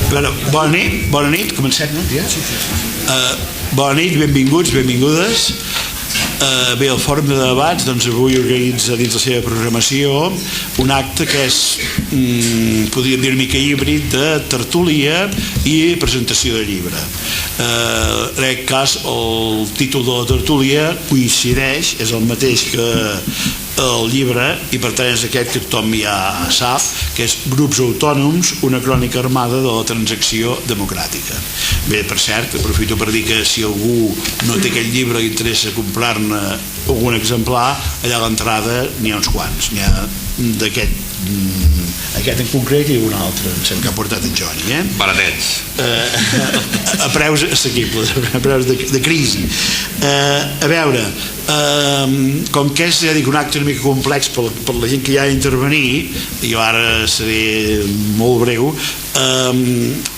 Bona nit, comencem, no? Bona nit, benvinguts, benvingudes. Bé, el Fòrum de Debats avui organitza dins la seva programació un acte que és, podríem dir, una mica híbrid de tertúlia i presentació de llibre. En aquest cas el títol de la tertúlia coincideix, és el mateix que el llibre, i per tant és aquest que tothom ja sap, que és Grups Autònoms, una crònica armada de la transacció democràtica. Bé, per cert, aprofito per dir que si algú no té aquest llibre i interessa comprar-ne algun exemplar, allà a l'entrada n'hi ha uns quants, n'hi ha aquest en concret i un altre, em sembla que ha portat en Johnny, baratets, a preus assequibles, a preus de crisi. A veure, com que és, ja dic, un acte una mica complex per la gent que hi ha d'intervenir, jo ara seré molt breu,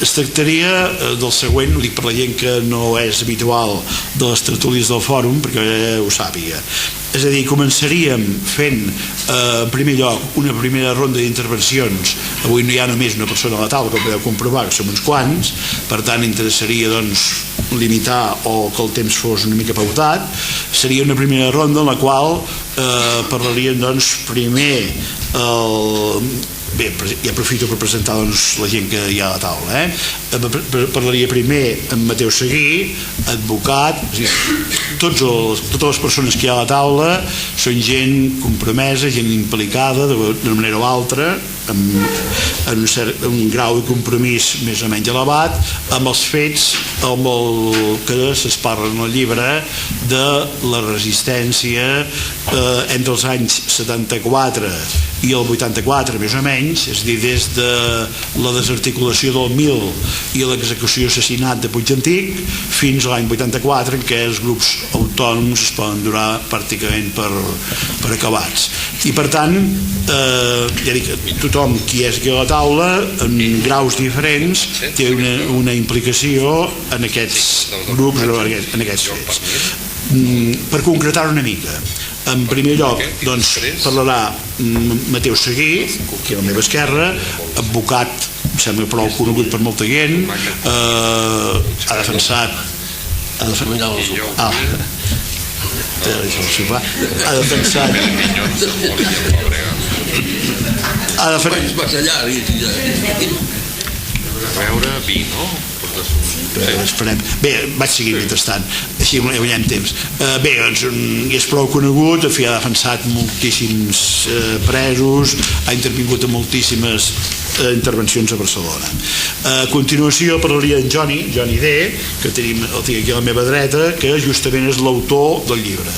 es tractaria del següent, ho dic per la gent que no és habitual de les tertúlies del fòrum, perquè ho sàpiga. És a dir, començaríem fent en primer lloc una primera ronda d'intervencions. Avui no hi ha només una persona a la taula, com podeu comprovar, que som uns quants, per tant interessaria limitar o que el temps fos una mica pautat. Seria una primera ronda en la qual parlaríem primer bé, i aprofito per presentar la gent que hi ha a la taula, parlaria primer en Mateu Seguí, advocat. Totes les persones que hi ha a la taula són gent compromesa, gent implicada d'una manera o altra, amb un grau de compromís més o menys elevat amb els fets, amb el que es parla en el llibre de la resistència entre els anys 74 i el 84 més o menys, és a dir, des de la desarticulació del MIL i l'execució i assassinat de Puigantic fins a l'any 84, en què els grups autònoms es poden donar pràcticament per acabats. I per tant, ja dic, tothom qui és aquí a la taula en graus diferents té una implicació en aquests grups, en aquests fets. Per concretar una mica, en primer lloc parlarà Mateu Seguí, que a la meva esquerra, advocat, em sembla prou conegut per molta gent, ha defensat ha veure vi, no? Esperem. Bé, vaig seguir mentrestant, així guanyem temps. Bé, és prou conegut, ha defensat moltíssims presos, ha intervingut en moltíssimes intervencions a Barcelona. A continuació parlaria en Johnny D, que el tinc aquí a la meva dreta, que justament és l'autor del llibre.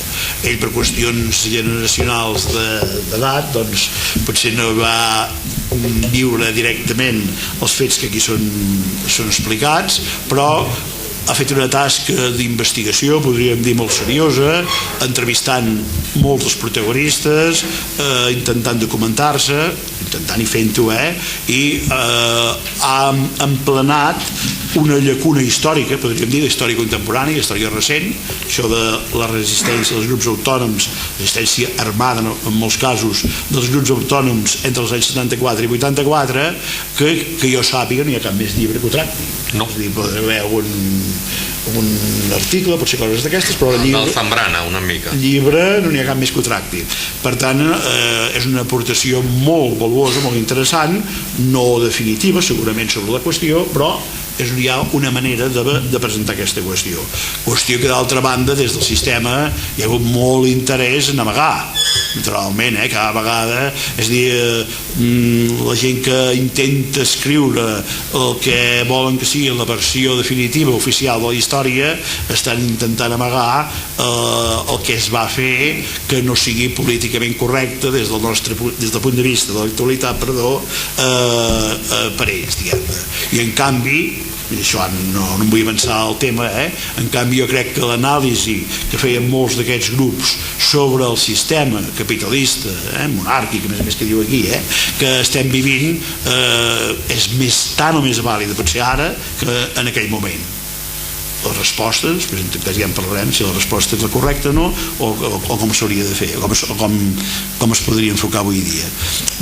Ell, per qüestions generacionals d'edat, potser no va viure directament els fets que aquí són explicats, però ha fet una tasca d'investigació, podríem dir, molt seriosa, entrevistant molts dels protagonistes, intentant documentar-se, intentant i fent-ho, i ha emplenat una llacuna històrica, podríem dir, d'història contemporània, història recent, això de la resistència dels grups autònoms, resistència armada en molts casos dels grups autònoms entre els anys 74 i 84, que jo sàpiga no hi ha cap més llibre que ho tracti. No. És a dir, podrà haver un article, potser coses d'aquestes, però el del Zambrana una mica. Llibre no n'hi ha cap més que ho tracti. Per tant, és una aportació molt valuosa, molt interessant, no definitiva segurament sobre la qüestió, però hi ha una manera de presentar aquesta qüestió que d'altra banda des del sistema hi ha hagut molt interès en amagar, naturalment, cada vegada, és a dir, la gent que intenta escriure el que volen que sigui la versió definitiva oficial de la història estan intentant amagar el que es va fer que no sigui políticament correcte des del punt de vista de l'actualitat, per ells, diguem-ne. I en canvi, i això no em vull avançar al tema, en canvi jo crec que l'anàlisi que feien molts d'aquests grups sobre el sistema capitalista, monàrquic, a més que diu aquí, que estem vivint, és tan o més vàlida pot ser ara que en aquell moment. les respostes, després en tot cas ja en parlarem si la resposta és la correcta o no, o com s'hauria de fer, o com es podria enfocar avui dia.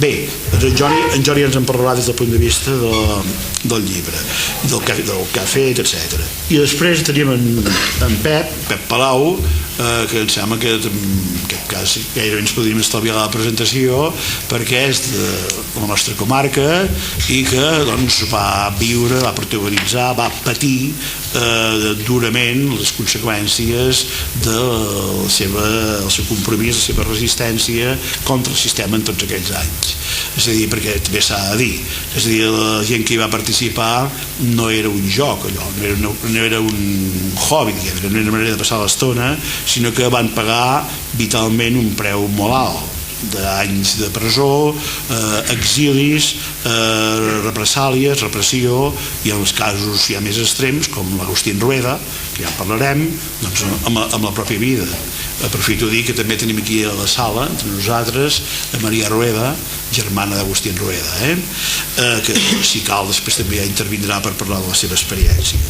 Bé, en Jordi ens en parlarà des del punt de vista del llibre, del que ha fet, etc. I després tenim en Pep Palau, que em sembla que en aquest cas gairebé ens podríem estalviar la presentació perquè és de la nostra comarca i que doncs, va viure, va protagonitzar, va patir durament les conseqüències del seu compromís, la seva resistència contra el sistema en tots aquells anys. És a dir, perquè també s'ha de dir, és a dir, la gent que hi va participar no era un joc, allò, no era un hobby, diguem, no era una manera de passar l'estona, sinó que van pagar vitalment un preu molt alt d'anys de presó, exilis, represàlies, repressió, i en els casos ja més extrems, com l'Agustín Rueda, que ja en parlarem, doncs amb la pròpia vida. Aprofito a dir que també tenim aquí a la sala, entre nosaltres, a Maria Rueda, germana d'Agustín Rueda, que si cal després també ja intervindrà per parlar de la seva experiència.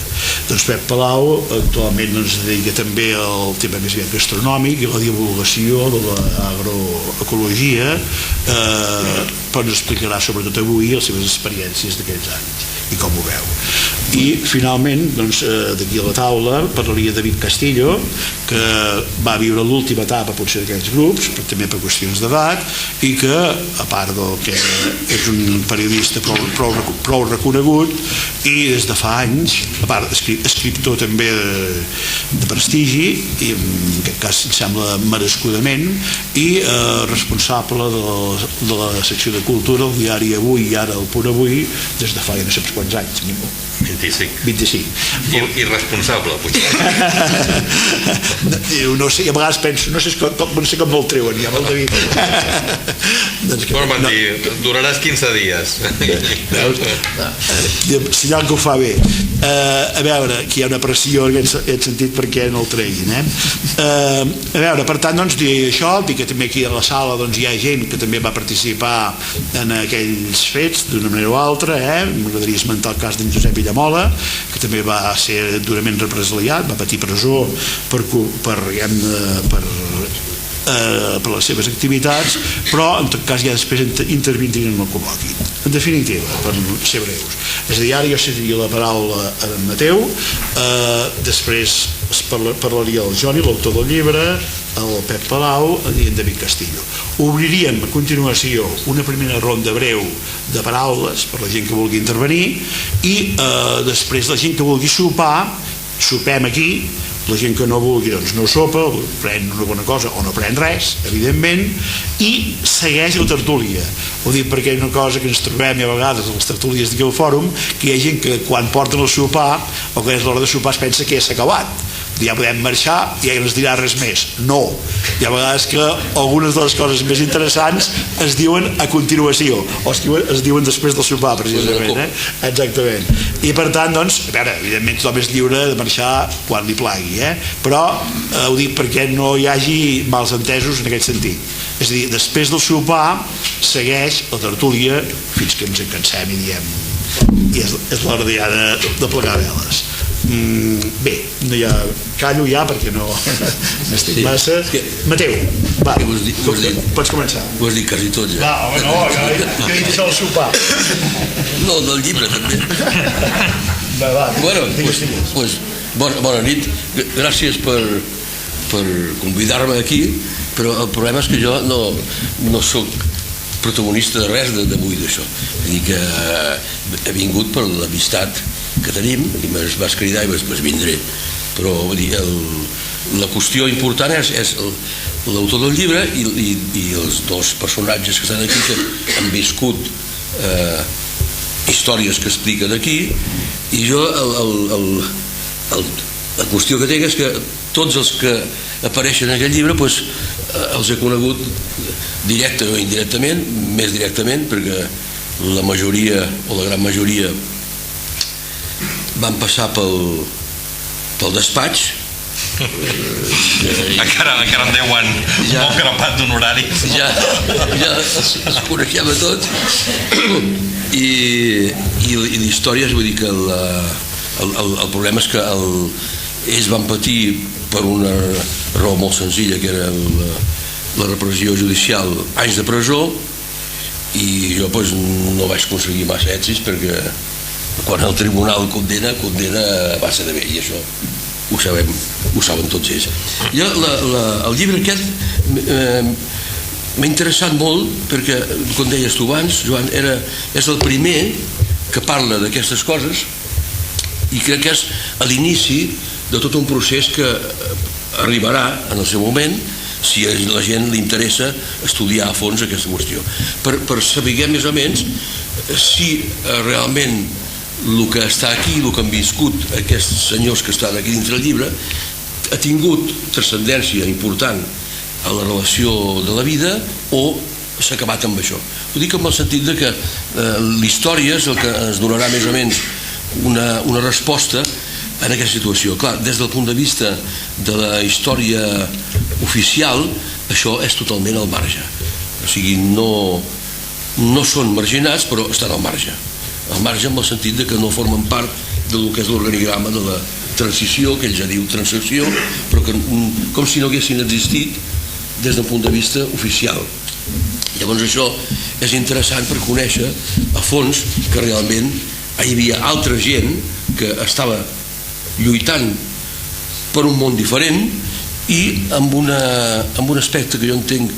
Doncs Pep Palau actualment es dedica també al tema més aviat gastronòmic i la divulgació de l'agroecologia, però ens explicarà sobretot avui les seves experiències d'aquells anys i com ho veu. I finalment, doncs, d'aquí a la taula parlaria David Castillo, que va viure l'última etapa potser d'aquests grups, però també per qüestions d'edat, i que a part del que és un periodista prou reconegut i des de fa anys, a part escriptor també de prestigi, i en aquest cas em sembla merescudament, i responsable de la secció de cultura del diari Avui i ara el Punt Avui des de fa ja no sé quants anys, 25. I responsable, potser. No sé, a vegades penso, no sé com me'l treuen, ja me'l David. Bueno, van dir, duraràs 15 dies. Senyal que ho fa bé. A veure, aquí hi ha una pressió en aquest sentit perquè no el treguin. A veure, per tant, doncs, dir això, dir que també aquí a la sala hi ha gent que també va participar en aquells fets d'una manera o altra. M'agradaria esmentar el cas d'en Josep Villamola, que també va ser durament represaliat, va patir presó per les seves activitats, però en tot cas ja després intervindrien en el col·loqui. En definitiva, per ser breus, és a dir, ara jo cediria la paraula a en Mateu, després parlaria el Joni, l'autor del llibre, el Pep Palau i en David Castillo. Obriríem a continuació una primera ronda breu de paraules per la gent que vulgui intervenir i després la gent que vulgui sopar, sopem aquí, la gent que no vulgui doncs no sopa, pren una bona cosa o no pren res, evidentment, i segueix la tertúlia. Ho dic perquè hi ha una cosa que ens trobem i a vegades a les tertúlies d'aquí al fòrum, que hi ha gent que quan porten el sopar o que és l'hora de sopar es pensa que ja s'ha acabat, ja podem marxar i ja no es dirà res més. No, hi ha vegades que algunes de les coses més interessants es diuen a continuació o es diuen després del sopar, precisament, exactament. I per tant, doncs, a veure, evidentment tothom és lliure de marxar quan li plagui, però ho dic perquè no hi hagi mals entesos en aquest sentit. És a dir, després del sopar segueix la tertúlia fins que ens en cansem i diem i és l'hora de plegar veles. Bé, no hi ha, callo ja perquè no estic massa. Mateu, va, pots començar. Ho has dit quasi tot ja. Va, home, no, jo he dit això del sopar. No, del llibre també. Va, bueno, pues, bona nit, gràcies per convidar-me aquí, però el problema és que jo no soc protagonista de res d'avui d'això. Vull dir que he vingut per l'amistat que tenim i me'ls vas cridar i vas vindré, però vull dir, la qüestió important és l'autor del llibre i els dos personatges que estan aquí que han viscut històries que expliquen aquí, i jo la qüestió que tinc és que tots els que apareixen en aquest llibre doncs, els he conegut directe o indirectament, més directament perquè la majoria o la gran majoria van passar pel despatx. Encara en deuen un bon grapat d'honoraris. Ja es coneixem a tots i l'història, vull dir que el problema és que ells van patir per una raó molt senzilla, que era la repressió judicial, anys de presó, i jo no vaig aconseguir massa èxits, perquè quan el tribunal condena a base de bé, i això ho saben tots ells. El llibre aquest m'ha interessat molt perquè, com deies tu abans, Joan, és el primer que parla d'aquestes coses, i crec que és l'inici de tot un procés que arribarà en el seu moment si a la gent li interessa estudiar a fons aquesta qüestió, per saber més o menys si realment el que està aquí, el que han viscut aquests senyors que estan aquí dins del llibre, ha tingut transcendència important a la relació de la vida o s'ha acabat amb això. Ho dic en el sentit de que la història és el que ens donarà més o menys una resposta en aquesta situació. Clar, des del punt de vista de la història oficial, això és totalment al marge. O sigui, no són marginats, però estan al marge. Al marge en el sentit de que no formen part del que és l'organigrama de la transició, que ell ja diu transacció, però que com si no haguessin existit des del punt de vista oficial. Llavors això és interessant per conèixer a fons que realment hi havia altra gent que estava lluitant per un món diferent i amb un aspecte que jo entenc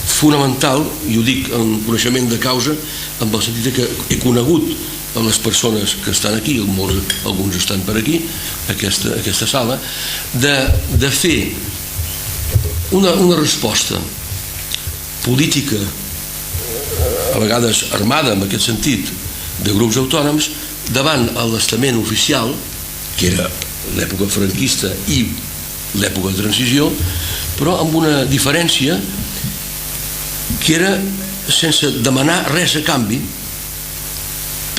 fonamental, i ho dic en coneixement de causa, en el sentit que he conegut a les persones que estan aquí, alguns estan per aquí, aquesta sala, de fer una resposta política, a vegades armada en aquest sentit, de grups autònoms, davant l'estament oficial, que era l'època franquista i l'època de transició, però amb una diferència que era sense demanar res a canvi,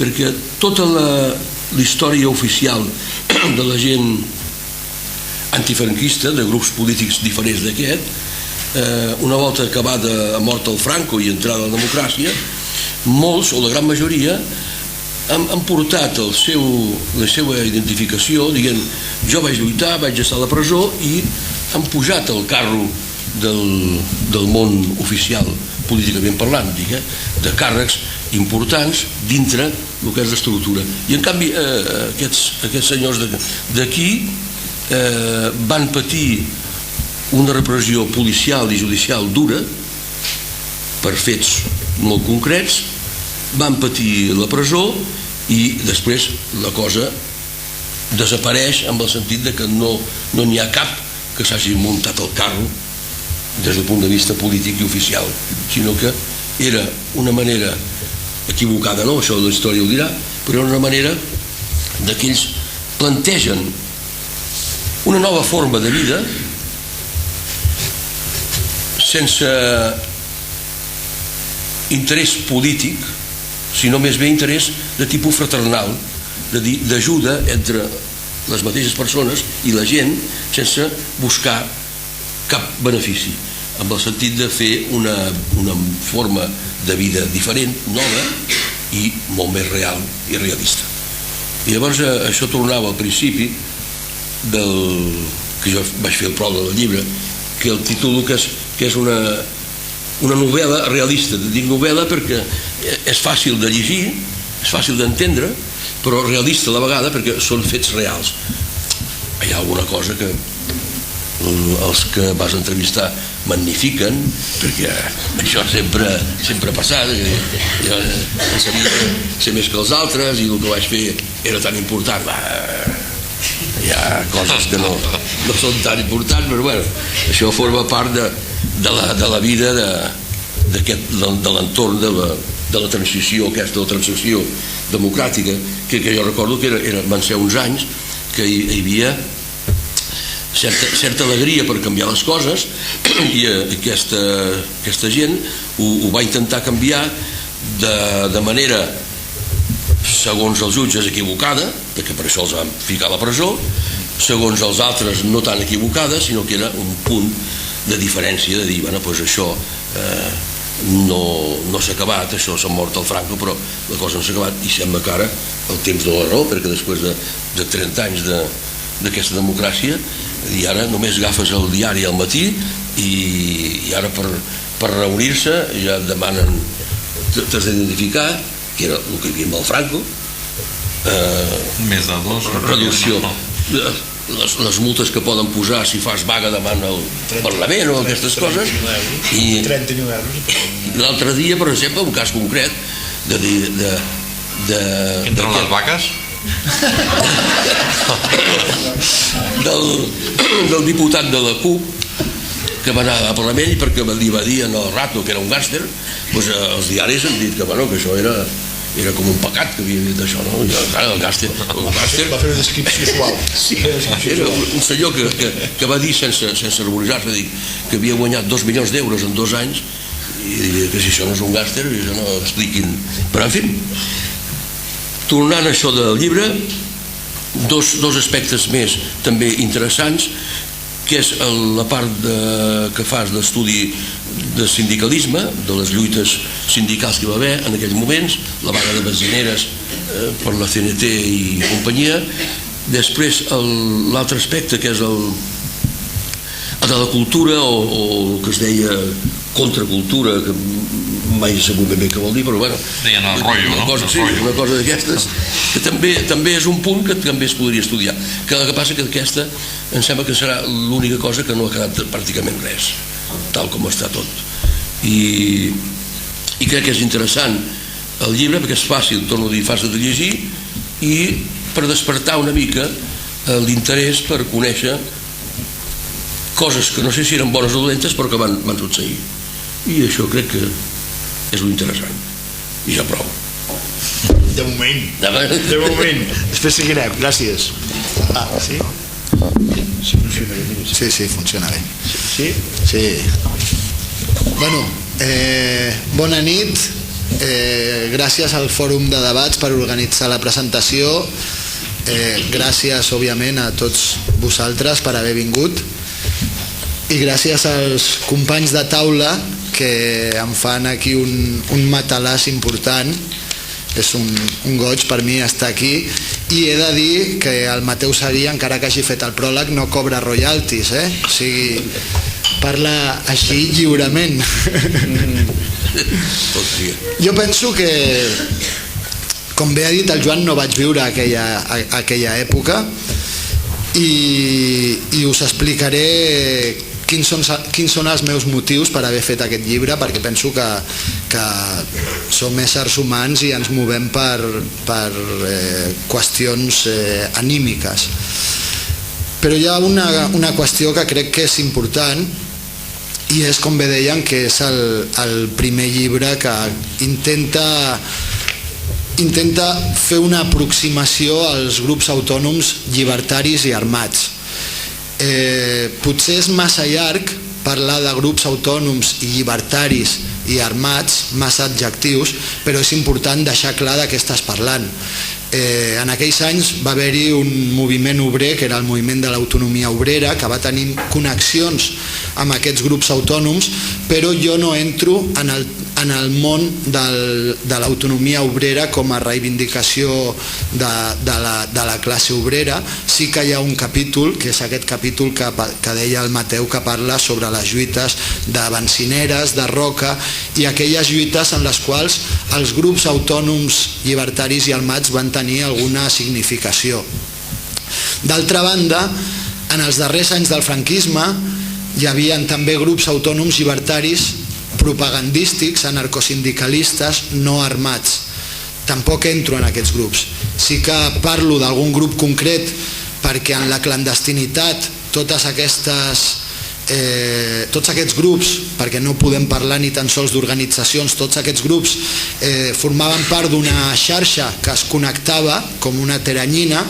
perquè tota la història oficial de la gent antifranquista, de grups polítics diferents d'aquest, una volta acabada mort el Franco i entrada la democràcia, molts, o la gran majoria, han portat la seva identificació dient jo vaig lluitar, vaig estar a la presó, i han pujat al carro del món oficial, políticament parlant, de càrrecs importants dintre el que és l'estructura. I en canvi aquests senyors d'aquí van patir una repressió policial i judicial dura per fets molt concrets, van patir la presó i després la cosa desapareix en el sentit de que no n'hi ha cap que s'hagi muntat el carro des del punt de vista polític i oficial, sinó que era una manera equivocada, no? Això la història ho dirà, però era una manera que ells plantegen una nova forma de vida sense interès polític, sinó més bé interès de tipus fraternal, d'ajuda entre les mateixes persones i la gent sense buscar cap benefici, amb el sentit de fer una forma de vida diferent, nova i molt més real i realista. I llavors això tornava al principi que jo vaig fer el pròleg del llibre, que el títol que és una novel·la realista. Dic novel·la perquè és fàcil de llegir, és fàcil d'entendre, però realista a la vegada perquè són fets reals. Hi ha alguna cosa que els que vas entrevistar magnifiquen, perquè això sempre ha passat. Jo sabia ser més que els altres i el que vaig fer era tan important. Hi ha coses que no són tan importants, però bueno, això forma part de la vida de l'entorn de la transició, aquesta transició democràtica, que jo recordo que van ser uns anys que hi havia certa alegria per canviar les coses, i aquesta gent ho va intentar canviar de manera, segons els jutges, equivocada, perquè per això els van ficar a la presó, segons els altres no tan equivocada, sinó que era un punt de diferència, de dir, bueno, doncs això no s'ha acabat, això s'ha mort el Franco, però la cosa no s'ha acabat, i sembla que ara el temps de la raó, perquè després de 30 anys d'aquesta democràcia, i ara només agafes el diari al matí i ara per reunir-se ja demanen, t'has d'identificar, que era el que hi havia amb el Franco, més de 2 reducció, les multes que poden posar si fas vaga davant el Parlament o aquestes coses, i 39 euros. l'altre dia, per exemple, un cas concret entre les vaques del diputat de la CUP que va anar al Parlament i perquè li va dir al rato que era un gàngster, doncs els diaris han dit que això era com un pecat que havia dit això, no? El gàngster Va fer una descripció suau. era un senyor que va dir sense arboritzar-se que havia guanyat 2 milions d'euros en 2 anys, i diria que si això no és un gàngster, això no expliquin. Però en fi, tornant a això del llibre, dos aspectes més també interessants, que és la part que fas d'estudi de sindicalisme, de les lluites sindicals que hi va haver en aquells moments, la vaga de benzineres per la CNT i companyia. Després l'altre aspecte, que és el de la cultura, o el que es deia contracultura, que mai he sabut ben bé què vol dir, però bueno, deien el rotllo, no? Una cosa d'aquestes, que també és un punt que també es podria estudiar, que el que passa que aquesta em sembla que serà l'única cosa que no ha quedat pràcticament res, tal com està tot, i crec que és interessant el llibre perquè és fàcil, torno a dir, fàcil de llegir, i per despertar una mica l'interès per conèixer coses que no sé si eren bones o dolentes però que van succeir, i això crec que és l'interessant, i ja prou. De moment. Després seguirem, gràcies. Sí? Sí, funciona bé. Sí. Bueno, bona nit, gràcies al Fòrum de Debats per organitzar la presentació, gràcies òbviament a tots vosaltres per haver vingut, i gràcies als companys de taula que em fan aquí un matalàs important. És un goig per mi estar aquí, i he de dir que el Mateu Seguí, encara que hagi fet el pròleg, no cobra royalties, o sigui, parla així lliurement. Jo penso que, com bé ha dit el Joan, no vaig viure aquella època, i us explicaré quins són els meus motius per haver fet aquest llibre, perquè penso que som éssers humans i ens movem per qüestions anímiques. Però hi ha una qüestió que crec que és important, i és, com bé deien, que és el primer llibre que intenta fer una aproximació als grups autònoms llibertaris i armats. Potser és massa llarg parlar de grups autònoms i llibertaris i armats, massa adjectius, però és important deixar clar de què estàs parlant. En aquells anys va haver-hi un moviment obrer, que era el moviment de l'autonomia obrera, que va tenir connexions amb aquests grups autònoms, però jo no entro en el món de l'autonomia obrera com a reivindicació de la classe obrera. Sí que hi ha un capítol, que és aquest capítol que deia el Mateu, que parla sobre les lluites de benzineres, de Roca, i aquelles lluites en les quals els grups autònoms llibertaris i armats van tenir alguna significació. D'altra banda, en els darrers anys del franquisme hi havia també grups autònoms llibertaris propagandístics, anarcosindicalistes, no armats. Tampoc entro en aquests grups. Sí que parlo d'algun grup concret perquè en la clandestinitat tots aquests grups, perquè no podem parlar ni tan sols d'organitzacions, tots aquests grups formaven part d'una xarxa que es connectava com una teranyina,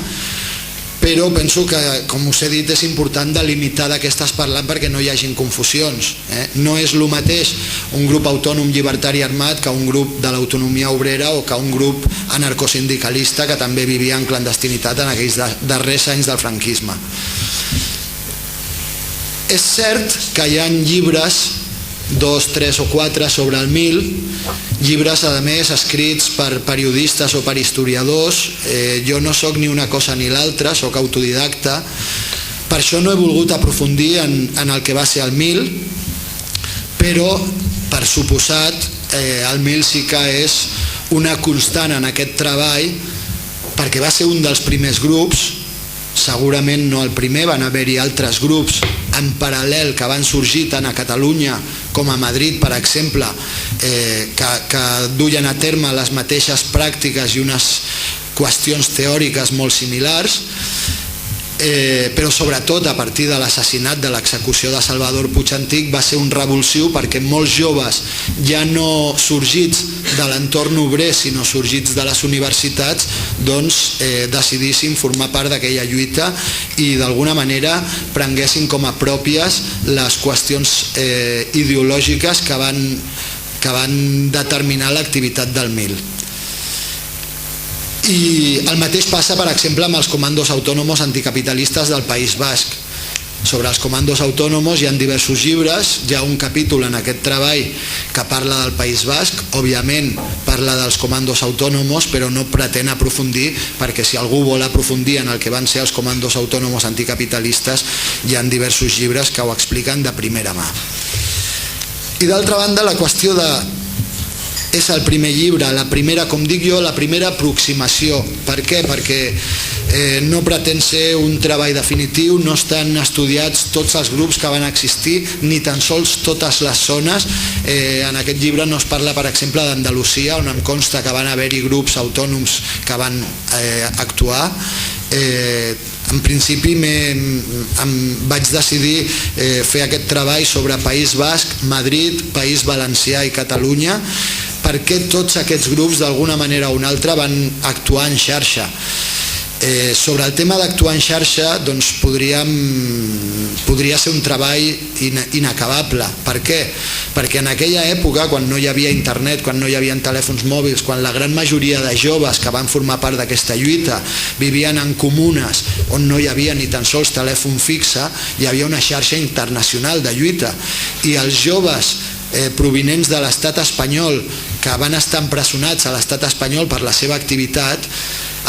però penso que, com us he dit, és important delimitar de què estàs parlant perquè no hi hagin confusions. No és el mateix un grup autònom llibertari armat que un grup de l'autonomia obrera o que un grup anarcosindicalista que també vivia en clandestinitat en aquells darrers anys del franquisme. És cert que hi ha llibres 2, 3 o 4 sobre el 1000, llibres a més escrits per periodistes o per historiadors. Jo no sóc ni una cosa ni l'altra, sóc autodidacta, per això no he volgut aprofundir en el que va ser el 1000, però per suposat el 1000 sí que és una constant en aquest treball, perquè va ser un dels primers grups, segurament no el primer, van haver-hi altres grups en paral·lel que van sorgir tant a Catalunya com a Madrid, per exemple, que duien a terme les mateixes pràctiques i unes qüestions teòriques molt similars, però sobretot a partir de l'assassinat, de l'execució de Salvador Puig Antich, va ser un revulsiu, perquè molts joves ja no sorgits de l'entorn obrer sinó sorgits de les universitats decidissin formar part d'aquella lluita i d'alguna manera prenguessin com a pròpies les qüestions ideològiques que van determinar l'activitat del 1000. I el mateix passa, per exemple, amb els comandos autònomos anticapitalistes del País Basc. Sobre els comandos autònomos hi ha diversos llibres, hi ha un capítol en aquest treball que parla del País Basc, òbviament parla dels comandos autònomos, però no pretén aprofundir, perquè si algú vol aprofundir en el que van ser els comandos autònomos anticapitalistes, hi ha diversos llibres que ho expliquen de primera mà. I d'altra banda, la qüestió és el primer llibre, la primera, com dic jo, la primera aproximació. Per què? Perquè no pretén ser un treball definitiu, no estan estudiats tots els grups que van existir, ni tan sols totes les zones. En aquest llibre no es parla, per exemple, d'Andalusia, on em consta que van haver-hi grups autònoms que van actuar. En principi vaig decidir fer aquest treball sobre País Basc, Madrid, País Valencià i Catalunya, perquè tots aquests grups d'alguna manera o una altra van actuar en xarxa. Sobre el tema d'actuar en xarxa podria ser un treball inacabable. Per què? Perquè en aquella època, quan no hi havia internet, quan no hi havia telèfons mòbils, quan la gran majoria de joves que van formar part d'aquesta lluita vivien en comunes on no hi havia ni tan sols telèfon fixe, hi havia una xarxa internacional de lluita, i els joves provinents de l'estat espanyol que van estar empresonats a l'estat espanyol per la seva activitat,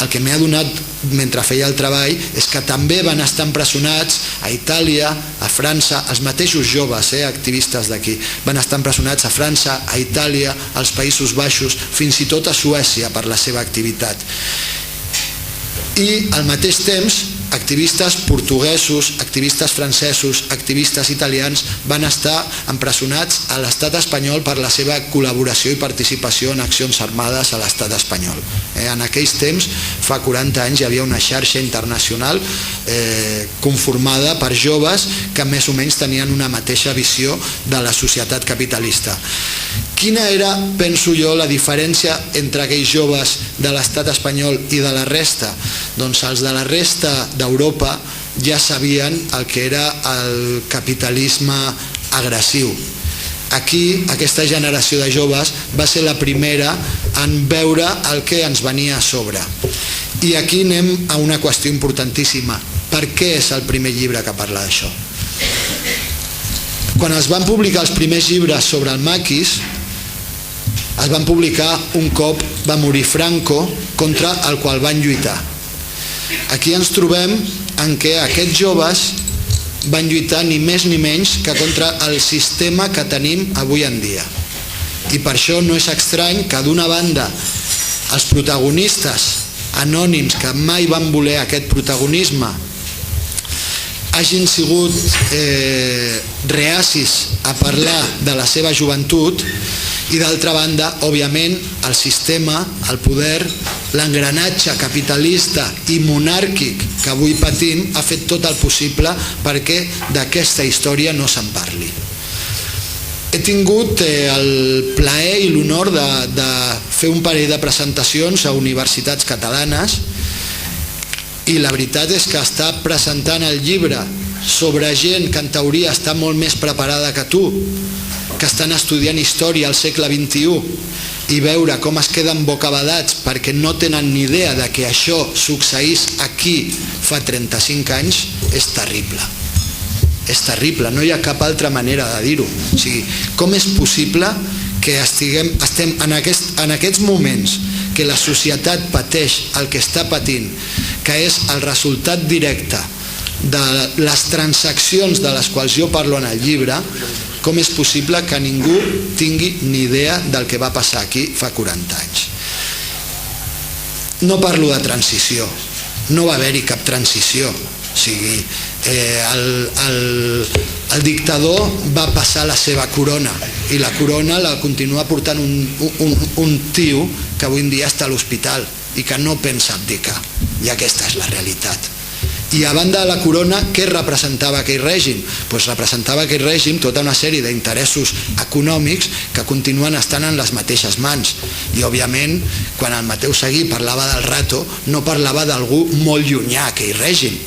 el que m'he adonat mentre feia el treball és que també van estar empresonats a Itàlia, a França, els mateixos joves activistes d'aquí van estar empresonats a França, a Itàlia, als Països Baixos, fins i tot a Suècia per la seva activitat. I al mateix temps activistes portuguesos, activistes francesos, activistes italians van estar empresonats a l'estat espanyol per la seva col·laboració i participació en accions armades a l'estat espanyol. En aquells temps, fa 40 anys, hi havia una xarxa internacional conformada per joves que més o menys tenien una mateixa visió de la societat capitalista. Quina era, penso jo, la diferència entre aquells joves de l'estat espanyol i de la resta? Doncs els de la resta d'Europa ja sabien el que era el capitalisme agressiu. Aquí, aquesta generació de joves va ser la primera en veure el que ens venia a sobre. I aquí anem a una qüestió importantíssima. Per què és el primer llibre que parla d'això? Quan es van publicar els primers llibres sobre el maquis, es van publicar un cop va morir Franco, contra el qual van lluitar. Aquí ens trobem en què aquests joves van lluitar ni més ni menys que contra el sistema que tenim avui en dia. I per això no és estrany que d'una banda els protagonistes anònims que mai van voler aquest protagonisme hagin sigut reacis a parlar de la seva joventut, i d'altra banda, òbviament, el sistema, el poder, l'engranatge capitalista i monàrquic que avui patim ha fet tot el possible perquè d'aquesta història no se'n parli. He tingut el plaer i l'honor de fer un parell de presentacions a universitats catalanes, i la veritat és que estar presentant el llibre sobre gent que en teoria està molt més preparada que tu, que estan estudiant història al segle XXI, i veure com es queden bocabadats perquè no tenen ni idea de que això succeís aquí fa 35 anys, és terrible. és terrible, no hi ha cap altra manera de dir-ho. O sigui, com és possible que estem en aquests moments que la societat pateix el que està patint, que és el resultat directe de les transaccions de les quals jo parlo en el llibre, com és possible que ningú tingui ni idea del que va passar aquí fa 40 anys. No parlo de transició, no va haver-hi cap transició. O sigui, el dictador va passar la seva corona i la corona la continua portant un tio que avui en dia està a l'hospital i que no pensa abdicar, i aquesta és la realitat. I a banda de la corona, què representava aquell règim? Doncs representava aquell règim tota una sèrie d'interessos econòmics que continuen estant en les mateixes mans. I òbviament, quan el Mateu Seguí parlava del rato, no parlava d'algú molt llunyà a aquell règim.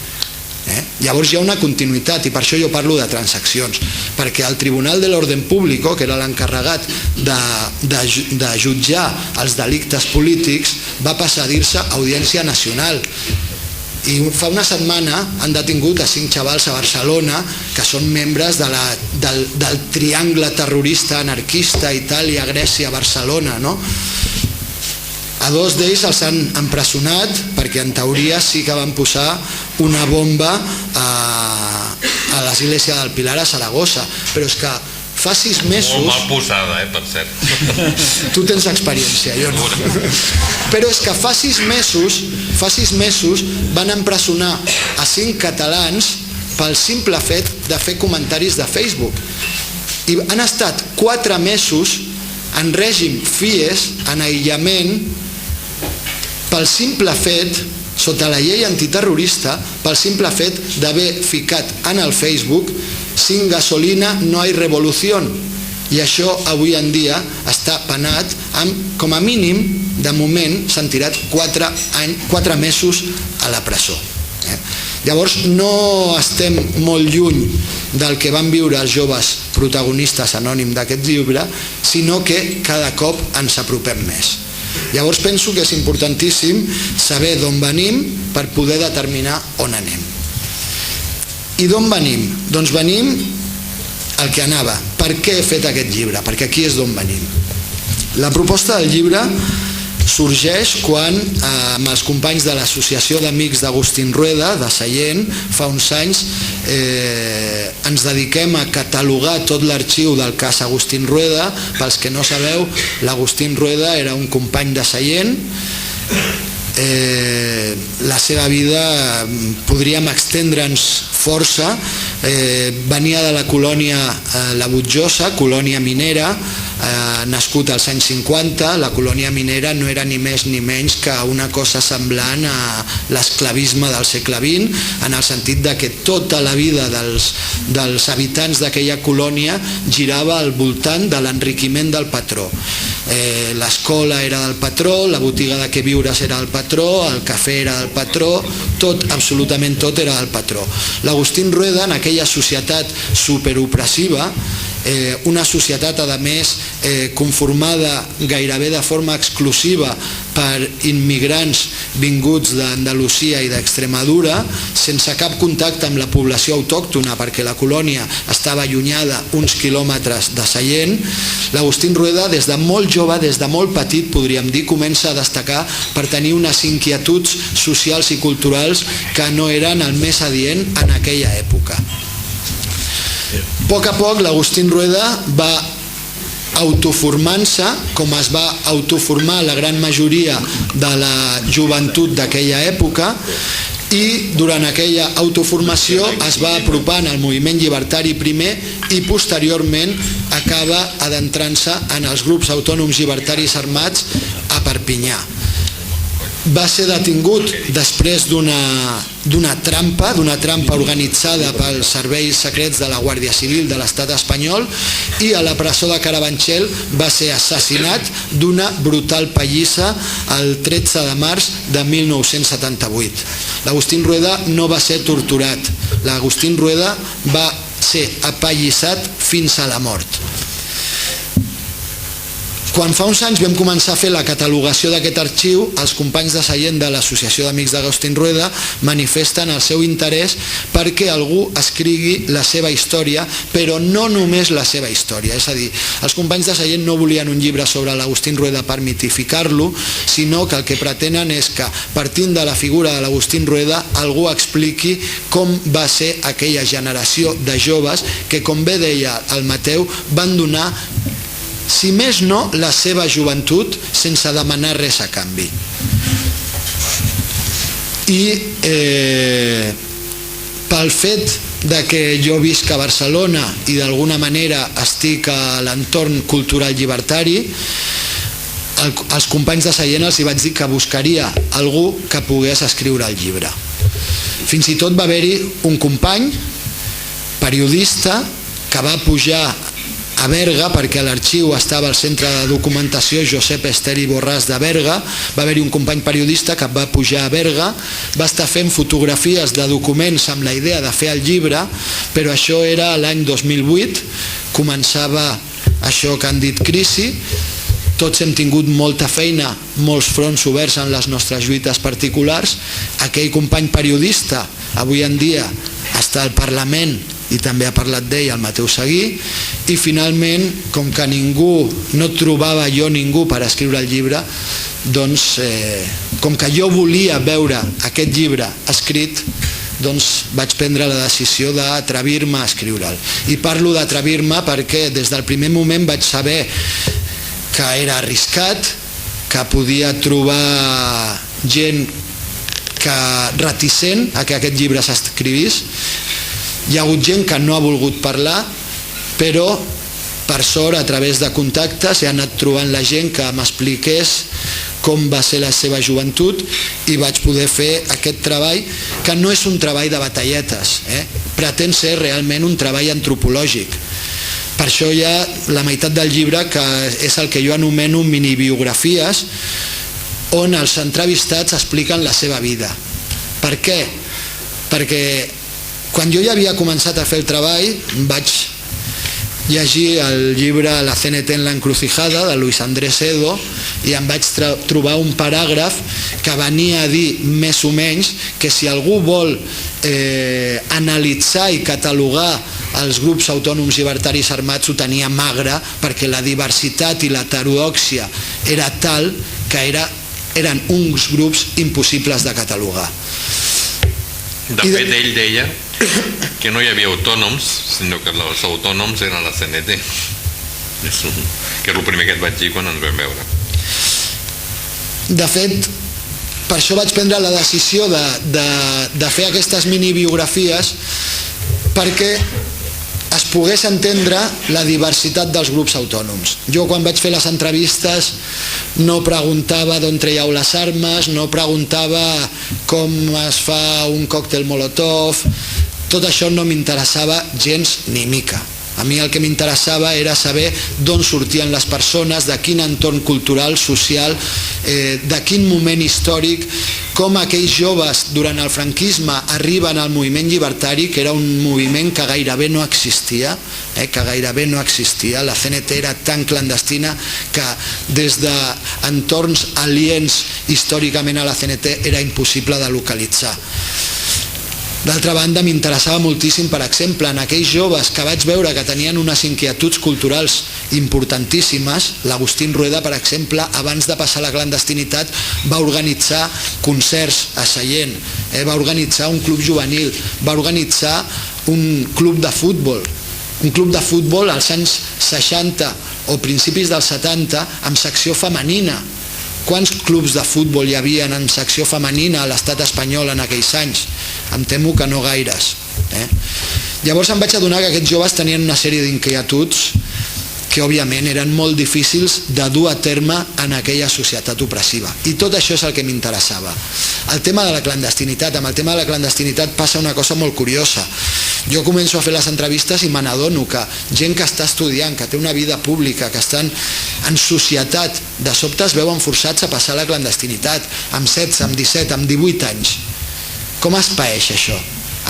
Llavors hi ha una continuïtat, i per això jo parlo de transaccions, perquè el Tribunal de l'Orden Público, que era l'encarregat de jutjar els delictes polítics, va passar a dir-se Audiència Nacional. I fa una setmana han detingut a 5 xavals a Barcelona que són membres del triangle terrorista anarquista Itàlia, Grècia, Barcelona, no? A 2 d'ells els han empresonat perquè en teoria sí que van posar una bomba a l'església del Pilar a Saragossa, però és que fa 6 mesos... Molt mal posada, per cert. Tu tens experiència, jo no. Però és que fa 6 mesos van empresonar a 5 catalans pel simple fet de fer comentaris de Facebook. I han estat 4 mesos en règim FIES, en aïllament, pel simple fet, sota la llei antiterrorista, pel simple fet d'haver ficat en el Facebook «Sin gasolina no hay revolución». I això avui en dia està penat amb, com a mínim, de moment s'han tirat 4 mesos a la presó. Llavors no estem molt lluny del que van viure els joves protagonistes anònims d'aquest llibre, sinó que cada cop ens apropem més. Llavors penso que és importantíssim saber d'on venim per poder determinar on anem. I d'on venim? Doncs venim el que anava. Per què he fet aquest llibre? Perquè aquí és d'on venim. La proposta del llibre sorgeix quan amb els companys de l'Associació d'Amics d'Agustín Rueda de Sallent fa uns anys ens dediquem a catalogar tot l'arxiu del cas Agustín Rueda. Pels que no sabeu, l'Agustín Rueda era un company de Sallent. La seva vida podríem extendre'ns força. Venia de la colònia La Butjosa, colònia minera, nascut als anys 50. La colònia minera no era ni més ni menys que una cosa semblant a l'esclavisme del segle XX, en el sentit de que tota la vida dels habitants d'aquella colònia girava al voltant de l'enriquiment del patró. L'escola era del patró, la botiga de queviures era del patró, el cafè era del patró, tot, absolutament tot era del patró. L'Agustín Rueda, en aquella societat superopressiva, una societat a més conformada gairebé de forma exclusiva per immigrants vinguts d'Andalusia i d'Extremadura, sense cap contacte amb la població autòctona perquè la colònia estava allunyada uns quilòmetres de Sallent. L'Agustín Rueda des de molt jove, des de molt petit, podríem dir, comença a destacar per tenir unes inquietuds socials i culturals que no eren el més adient en aquella època. A poc l'Agustín Rueda va autoformant-se, com es va autoformar la gran majoria de la joventut d'aquella època, i durant aquella autoformació es va apropant al moviment llibertari primer i posteriorment acaba adentrant-se en els grups autònoms llibertaris armats a Perpinyà. Va ser detingut després d'una trampa organitzada pels serveis secrets de la Guàrdia Civil de l'Estat espanyol, i a la presó de Carabanchel va ser assassinat d'una brutal pallissa el 13 de març de 1978. L'Agustín Rueda no va ser torturat, l'Agustín Rueda va ser apallissat fins a la mort. Quan fa uns anys vam començar a fer la catalogació d'aquest arxiu, els companys de seient de l'Associació d'Amics d'Agustín Rueda manifesten el seu interès perquè algú escrigui la seva història, però no només la seva història. És a dir, els companys de seient no volien un llibre sobre l'Agustín Rueda per mitificar-lo, sinó que el que pretenen és que, partint de la figura de l'Agustín Rueda, algú expliqui com va ser aquella generació de joves que, com bé deia el Mateu, van donar, si més no, la seva joventut sense demanar res a canvi. I pel fet de que jo visc a Barcelona i d'alguna manera estic a l'entorn cultural llibertari, als companys de seient els hi vaig dir que buscaria algú que pogués escriure el llibre. Fins i tot va haver-hi un company periodista que va pujar a Berga, perquè l'arxiu estava al centre de documentació Josep Esteri Borràs de Berga. Va haver-hi un company periodista que va pujar a Berga, va estar fent fotografies de documents amb la idea de fer el llibre, però això era l'any 2008, començava això que han dit crisi. Tots hem tingut molta feina, molts fronts oberts en les nostres lluites particulars. Aquell company periodista avui en dia està al Parlament i també ha parlat d'ell el Mateu Seguí, i finalment, com que ningú, no trobava jo ningú per escriure el llibre, doncs com que jo volia veure aquest llibre escrit, doncs vaig prendre la decisió d'atrevir-me a escriure'l. I parlo d'atrevir-me perquè des del primer moment vaig saber que era arriscat, que podia trobar gent reticent a que aquest llibre s'escrivís. Hi ha hagut gent que no ha volgut parlar, però per sort a través de contactes he anat trobant la gent que m'expliqués com va ser la seva joventut i vaig poder fer aquest treball, que no és un treball de batalletes, pretén ser realment un treball antropològic. Per això hi ha la meitat del llibre que és el que jo anomeno minibiografies, on els entrevistats expliquen la seva vida. Per què? Perquè quan jo ja havia començat a fer el treball vaig llegir el llibre La CNT en la encrucijada de Luis Andrés Edo i em vaig trobar un paràgraf que venia a dir més o menys que si algú vol analitzar i catalogar els grups autònoms llibertaris armats ho tenia magre, perquè la diversitat i l'heterodòxia era tal que eren uns grups impossibles de catalogar. De fet, ell deia que no hi havia autònoms, sinó que els autònoms eren la CNT, que és el primer que et vaig dir quan ens vam veure. De fet, per això vaig prendre la decisió de fer aquestes minibiografies, perquè es pogués entendre la diversitat dels grups autònoms. Jo quan vaig fer les entrevistes no preguntava d'on traieu les armes, no preguntava com es fa un còctel molotov, tot això no m'interessava gens ni mica. A mi el que m'interessava era saber d'on sortien les persones, de quin entorn cultural, social, de quin moment històric, com aquells joves durant el franquisme arriben al moviment llibertari, que era un moviment que gairebé no existia, la CNT era tan clandestina que des d'entorns aliens històricament a la CNT era impossible de localitzar. D'altra banda, m'interessava moltíssim, per exemple, en aquells joves que vaig veure que tenien unes inquietuds culturals importantíssimes. L'Agustín Rueda, per exemple, abans de passar a la clandestinitat, va organitzar concerts a Sallent, va organitzar un club juvenil, va organitzar un club de futbol als anys 60 o principis dels 70 amb secció femenina. Quants clubs de futbol hi havia en secció femenina a l'estat espanyol en aquells anys? Em temo que no gaires. Llavors em vaig adonar que aquests joves tenien una sèrie d'inquietuds que òbviament eren molt difícils de dur a terme en aquella societat opressiva. I tot això és el que m'interessava. El tema de la clandestinitat. Amb el tema de la clandestinitat passa una cosa molt curiosa. Jo començo a fer les entrevistes i me n'adono que gent que està estudiant, que té una vida pública, que estan en societat, de sobte es veuen forçats a passar a la clandestinitat, amb 16, amb 17, amb 18 anys. Com es paeix això?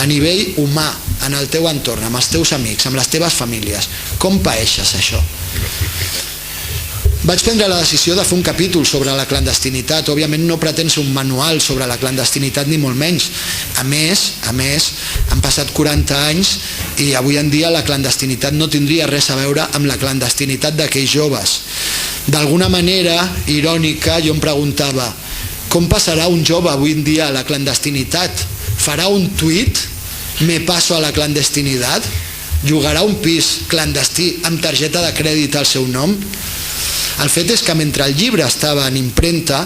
A nivell humà, en el teu entorn, amb els teus amics, amb les teves famílies. Com paeixes això? Vaig prendre la decisió de fer un capítol sobre la clandestinitat. Òbviament no pretén ser un manual sobre la clandestinitat ni molt menys. A més, han passat 40 anys i avui en dia la clandestinitat no tindria res a veure amb la clandestinitat d'aquells joves. D'alguna manera irònica jo em preguntava com passarà un jove avui en dia a la clandestinitat? Farà un tuit? Me paso a la clandestinidad? Llogarà un pis clandestí amb targeta de crèdit al seu nom? El fet és que mentre el llibre estava en impremta,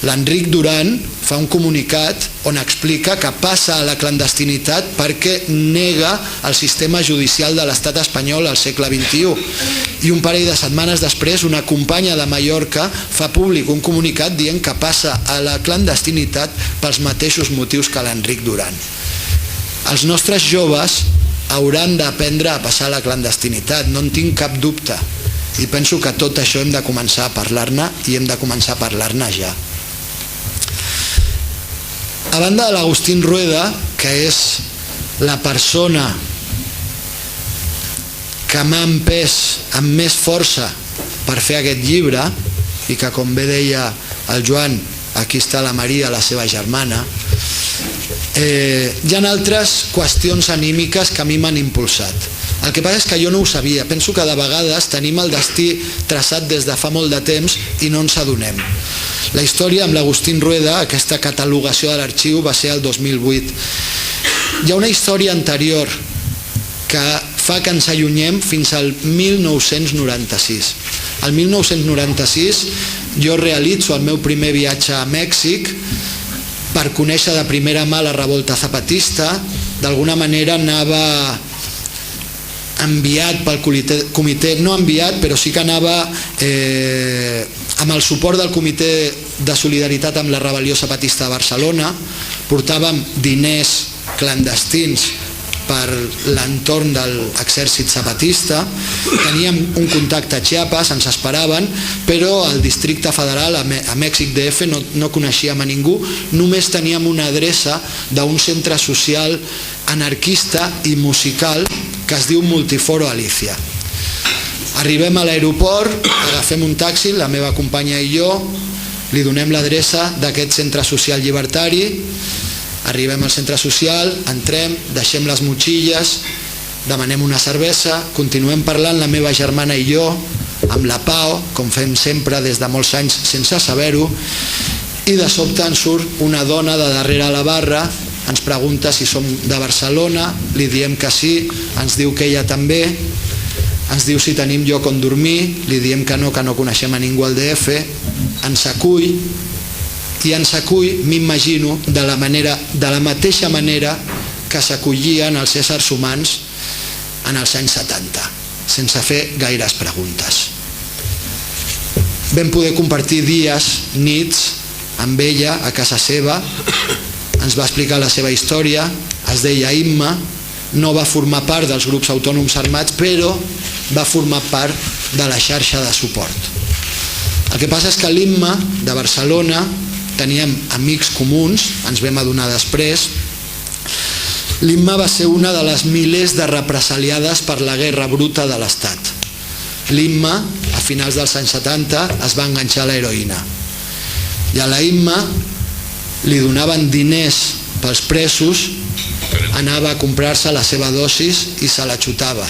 l'Enric Duran fa un comunicat on explica que passa a la clandestinitat perquè nega el sistema judicial de l'estat espanyol al segle XXI. I un parell de setmanes després, una companya de Mallorca fa públic un comunicat dient que passa a la clandestinitat pels mateixos motius que l'Enric Duran. Els nostres joves hauran d'aprendre a passar a la clandestinitat, no en tinc cap dubte. I penso que tot això hem de començar a parlar-ne i hem de començar a parlar-ne ja. A banda de l'Agustín Rueda, que és la persona que m'ha empès amb més força per fer aquest llibre i que, com bé deia el Joan, aquí està la Maria, la seva germana, hi ha altres qüestions anímiques que a mi m'han impulsat. El que passa és que jo no ho sabia. Penso que de vegades tenim el destí traçat des de fa molt de temps i no ens adonem. La història amb l'Agustín Rueda, aquesta catalogació de l'arxiu, va ser el 2008. Hi ha una història anterior que fa que ens allunyem fins al 1996. El 1996 jo realitzo el meu primer viatge a Mèxic per conèixer de primera mà la revolta zapatista. D'alguna manera anava enviat pel comitè, no enviat, però sí que anava amb el suport del Comitè de Solidaritat amb la Rebel·lió Zapatista de Barcelona. Portàvem diners clandestins per l'entorn de l'exèrcit zapatista, teníem un contacte a Chiapas, ens esperaven, però al districte federal, a Mèxic DF, no coneixíem a ningú, només teníem una adreça d'un centre social anarquista i musical que es diu Multiforo Alicia. Arribem a l'aeroport, agafem un taxi, la meva companya i jo, li donem l'adreça d'aquest centre social llibertari, arribem al centre social, entrem, deixem les motxilles, demanem una cervesa, continuem parlant la meva germana i jo, amb la Pau, com fem sempre des de molts anys sense saber-ho, i de sobte ens surt una dona de darrere la barra, ens pregunta si som de Barcelona, li diem que sí, ens diu que ella també, ens diu si tenim lloc on dormir, li diem que no coneixem a ningú al DF, ens acull, i ens acull, m'imagino, de la mateixa manera que s'acollien els éssers humans en els anys 70, sense fer gaires preguntes. Vam poder compartir dies, nits, amb ella a casa seva, ens va explicar la seva història, es deia Imma, no va formar part dels grups autònoms armats, però va formar part de la xarxa de suport. El que passa és que l'Imma, de Barcelona, teníem amics comuns, ens vam adonar després. L'Imma va ser una de les milers de represaliades per la guerra bruta de l'Estat. L'Imma, a finals dels anys 70, es va enganxar a l'heroïna. I a la Imma li donaven diners pels presos, anava a comprar-se la seva dosis i se la xutava.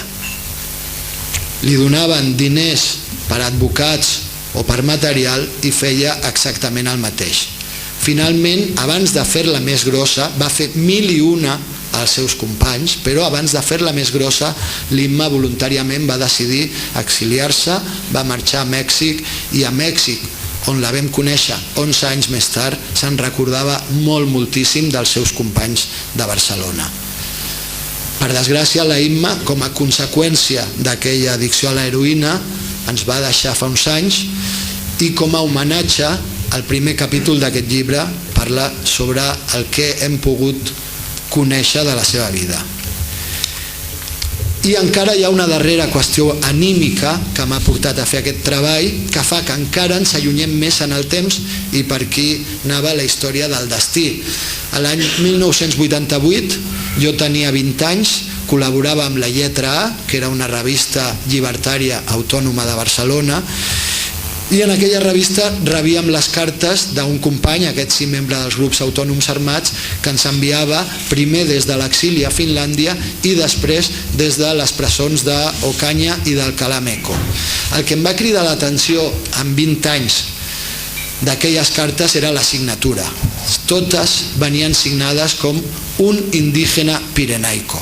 Li donaven diners per advocats o per material i feia exactament el mateix. Finalment, abans de fer-la més grossa, va fer 1001 als seus companys, però abans de fer-la més grossa, l'Imma voluntàriament va decidir exiliar-se, va marxar a Mèxic, i a Mèxic, on la vam conèixer 11 anys més tard, se'n recordava moltíssim dels seus companys de Barcelona. Per desgràcia, la Imma, com a conseqüència d'aquella addicció a l'heroïna, ens va deixar fa uns anys, i com a homenatge, el primer capítol d'aquest llibre parla sobre el que hem pogut conèixer de la seva vida. I encara hi ha una darrera qüestió anímica que m'ha portat a fer aquest treball, que fa que encara ens allunyem més en el temps, i per aquí anava la història del destí. A l'any 1988 jo tenia 20 anys, col·laborava amb la Lletra A, que era una revista llibertària autònoma de Barcelona, I en aquella revista rebíem les cartes d'un company, aquest sí membre dels grups autònoms armats, que ens enviava primer des de l'exili a Finlàndia i després des de les presons d'Ocaña i d'Alcalá Meco. El que em va cridar l'atenció en 20 anys d'aquelles cartes era la signatura. Totes venien signades com un indígena pirenaico.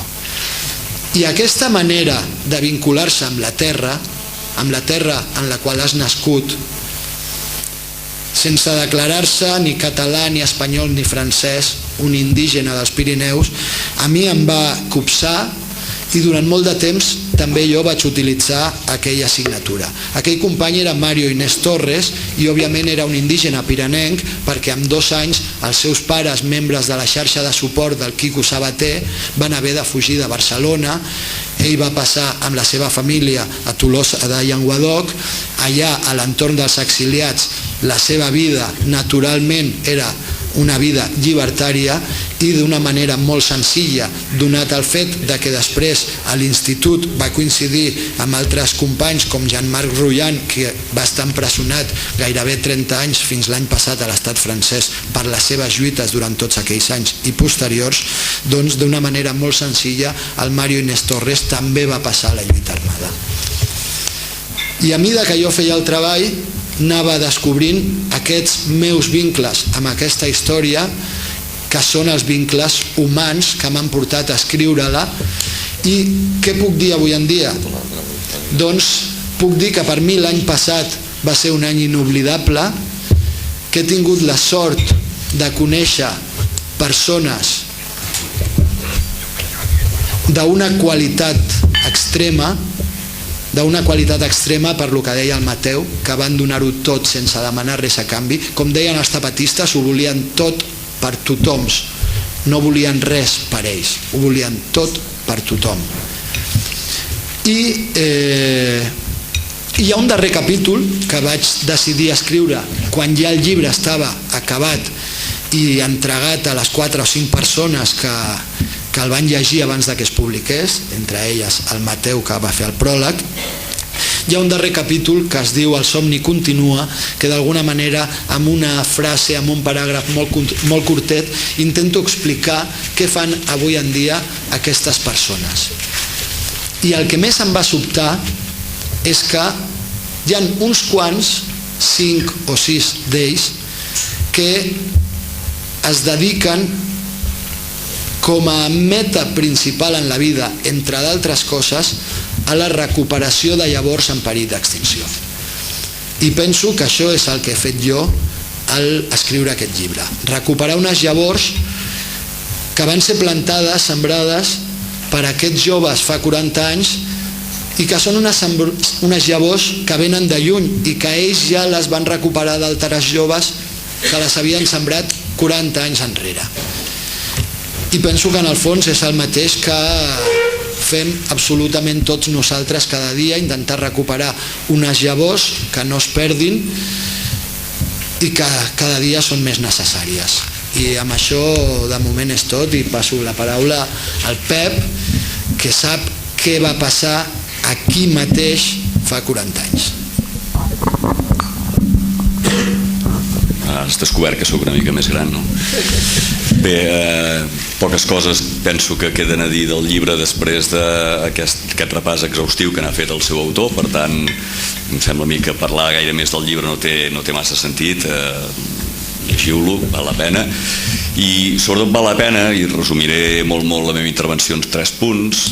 I aquesta manera de vincular-se amb la terra en la qual has nascut, sense declarar-se ni català, ni espanyol, ni francès, un indígena dels Pirineus, a mi em va copsar i durant molt de temps també jo vaig utilitzar aquella signatura. Aquell company era Mario Inés Torres i òbviament era un indígena pirenenc perquè amb 2 anys els seus pares, membres de la xarxa de suport del Quico Sabater, van haver de fugir de Barcelona. Ell va passar amb la seva família a Tolosa de Llenguadoc. Allà, a l'entorn dels exiliats, la seva vida naturalment era una vida llibertària i d'una manera molt senzilla, donat el fet de que després a l'institut va coincidir amb altres companys com Jean-Marc Rullan, que va estar empresonat gairebé 30 anys fins l'any passat a l'estat francès per les seves lluites durant tots aquells anys i posteriors. Doncs d'una manera molt senzilla el Mario Inés Torres també va passar a la lluita armada. I a mesura que jo feia el treball anava descobrint aquests meus vincles amb aquesta història, que són els vincles humans que m'han portat a escriure-la. I què puc dir avui en dia? Doncs puc dir que per mi l'any passat va ser un any inoblidable, que he tingut la sort de conèixer persones d'una qualitat extrema per lo que deia el Mateu, que van donar-ho tot sense demanar res a canvi. Com deien els zapatistes, ho volien tot per tothom, no volien res per ells, ho volien tot per tothom. I hi ha un darrer capítol que vaig decidir escriure quan ja el llibre estava acabat i entregat a les 4 o 5 persones que el van llegir abans que es publiqués, entre elles el Mateu, que va fer el pròleg. Hi ha un darrer capítol que es diu El somni continua, que d'alguna manera amb una frase, amb un paràgraf molt curtet, intento explicar què fan avui en dia aquestes persones. I el que més em va sobtar és que hi ha uns quants, 5 o 6 d'ells, que es dediquen com a meta principal en la vida, entre d'altres coses, a la recuperació de llavors en perill d'extinció. I penso que això és el que he fet jo al escriure aquest llibre. Recuperar unes llavors que van ser plantades, sembrades per aquests joves fa 40 anys i que són unes llavors que venen de lluny i que ells ja les van recuperar d'altres joves que les havien sembrat 40 anys enrere. I penso que en el fons és el mateix que fem absolutament tots nosaltres cada dia, intentar recuperar unes llavors que no es perdin i que cada dia són més necessàries. I amb això de moment és tot i passo la paraula al Pep, que sap què va passar aquí mateix fa 40 anys. Has descobert que sóc una mica més gran, no? Bé, poques coses penso que queden a dir del llibre després d'aquest repàs exhaustiu que n'ha fet el seu autor. Per tant, em sembla a mi que parlar gaire més del llibre no té massa sentit. Llegiu-lo, val la pena. I sobretot val la pena, i resumiré molt la meva intervenció en 3 punts,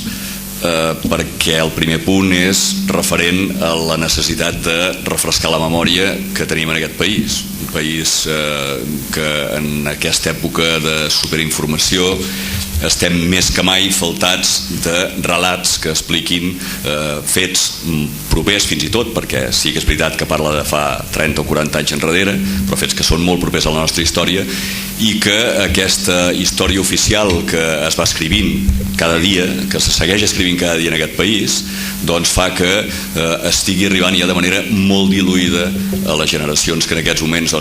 perquè el primer punt és referent a la necessitat de refrescar la memòria que tenim en aquest país. Un país que en aquesta època de superinformació estem més que mai faltats de relats que expliquin fets propers fins i tot, perquè sí que és veritat que parla de fa 30 o 40 anys enrere, però fets que són molt propers a la nostra història, i que aquesta història oficial que es va escrivint cada dia, que se segueix escrivint cada dia en aquest país, doncs fa que estigui arribant ja de manera molt diluïda a les generacions que en aquests moments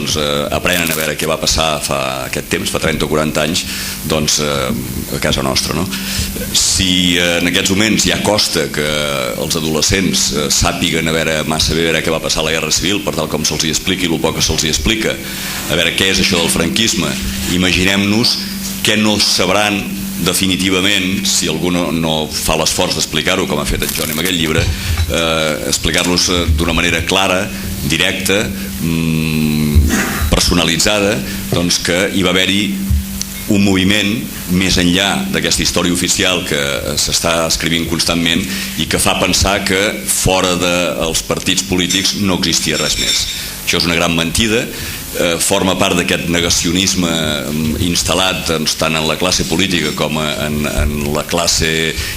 aprenen a veure què va passar fa aquest temps, fa 30 o 40 anys, doncs a casa nostra, no? Si en aquests moments ja costa que els adolescents sàpiguen massa bé què va passar a la Guerra Civil, per tal com se'ls hi expliqui el poc que se'ls hi explica, a veure què és això del franquisme, imaginem-nos què no sabran definitivament, si algú no fa l'esforç d'explicar-ho com ha fet en Joan en aquest llibre, explicar-los d'una manera clara, directa, personalitzada, doncs que hi va haver-hi un moviment més enllà d'aquesta història oficial que s'està escrivint constantment i que fa pensar que fora dels partits polítics no existia res més. Això és una gran mentida, forma part d'aquest negacionisme instal·lat tant en la classe política com en la classe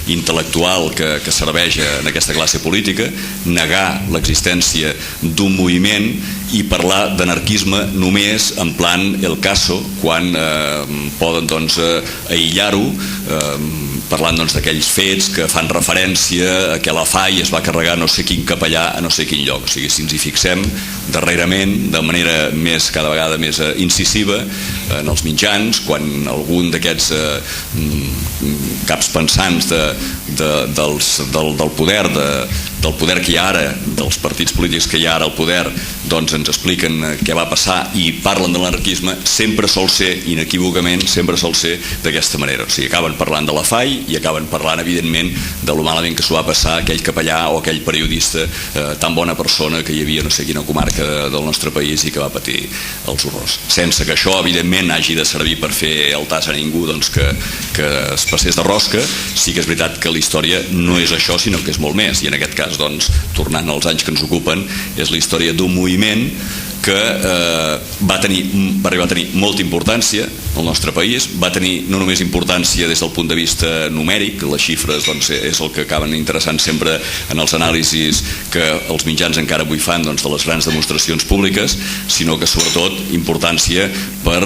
intel·lectual que serveix en aquesta classe política, negar l'existència d'un moviment i parlar d'anarquisme només en plan el caso, quan poden aïllar-ho, parlant d'aquells fets que fan referència a que la FAI es va carregar no sé quin capellà a no sé quin lloc. O sigui, si ens hi fixem darrerament, de manera cada vegada més incisiva en els mitjans, quan algun d'aquests caps pensants del poder que hi ha ara, dels partits polítics que hi ha ara al poder, doncs ens expliquen què va passar i parlen de l'anarquisme, sempre sol ser, inequívocament, sempre sol ser d'aquesta manera. O sigui, acaben parlant de la FAI i acaben parlant, evidentment, de lo malament que s'ho va passar aquell capellà o aquell periodista tan bona persona que hi havia no sé quina comarca del nostre país i que va patir els horrors. Sense que això, evidentment, hagi de servir per fer el tas a ningú que es passés de rosca, sí que és veritat que la història no és això, sinó que és molt més. I en aquest cas, tornant als anys que ens ocupen, és la història d'un moviment que va arribar a tenir molta importància al nostre país, va tenir no només importància des del punt de vista numèric, les xifres és el que acaben interessant sempre en els anàlisis que els mitjans encara avui fan de les grans demostracions públiques, sinó que sobretot importància per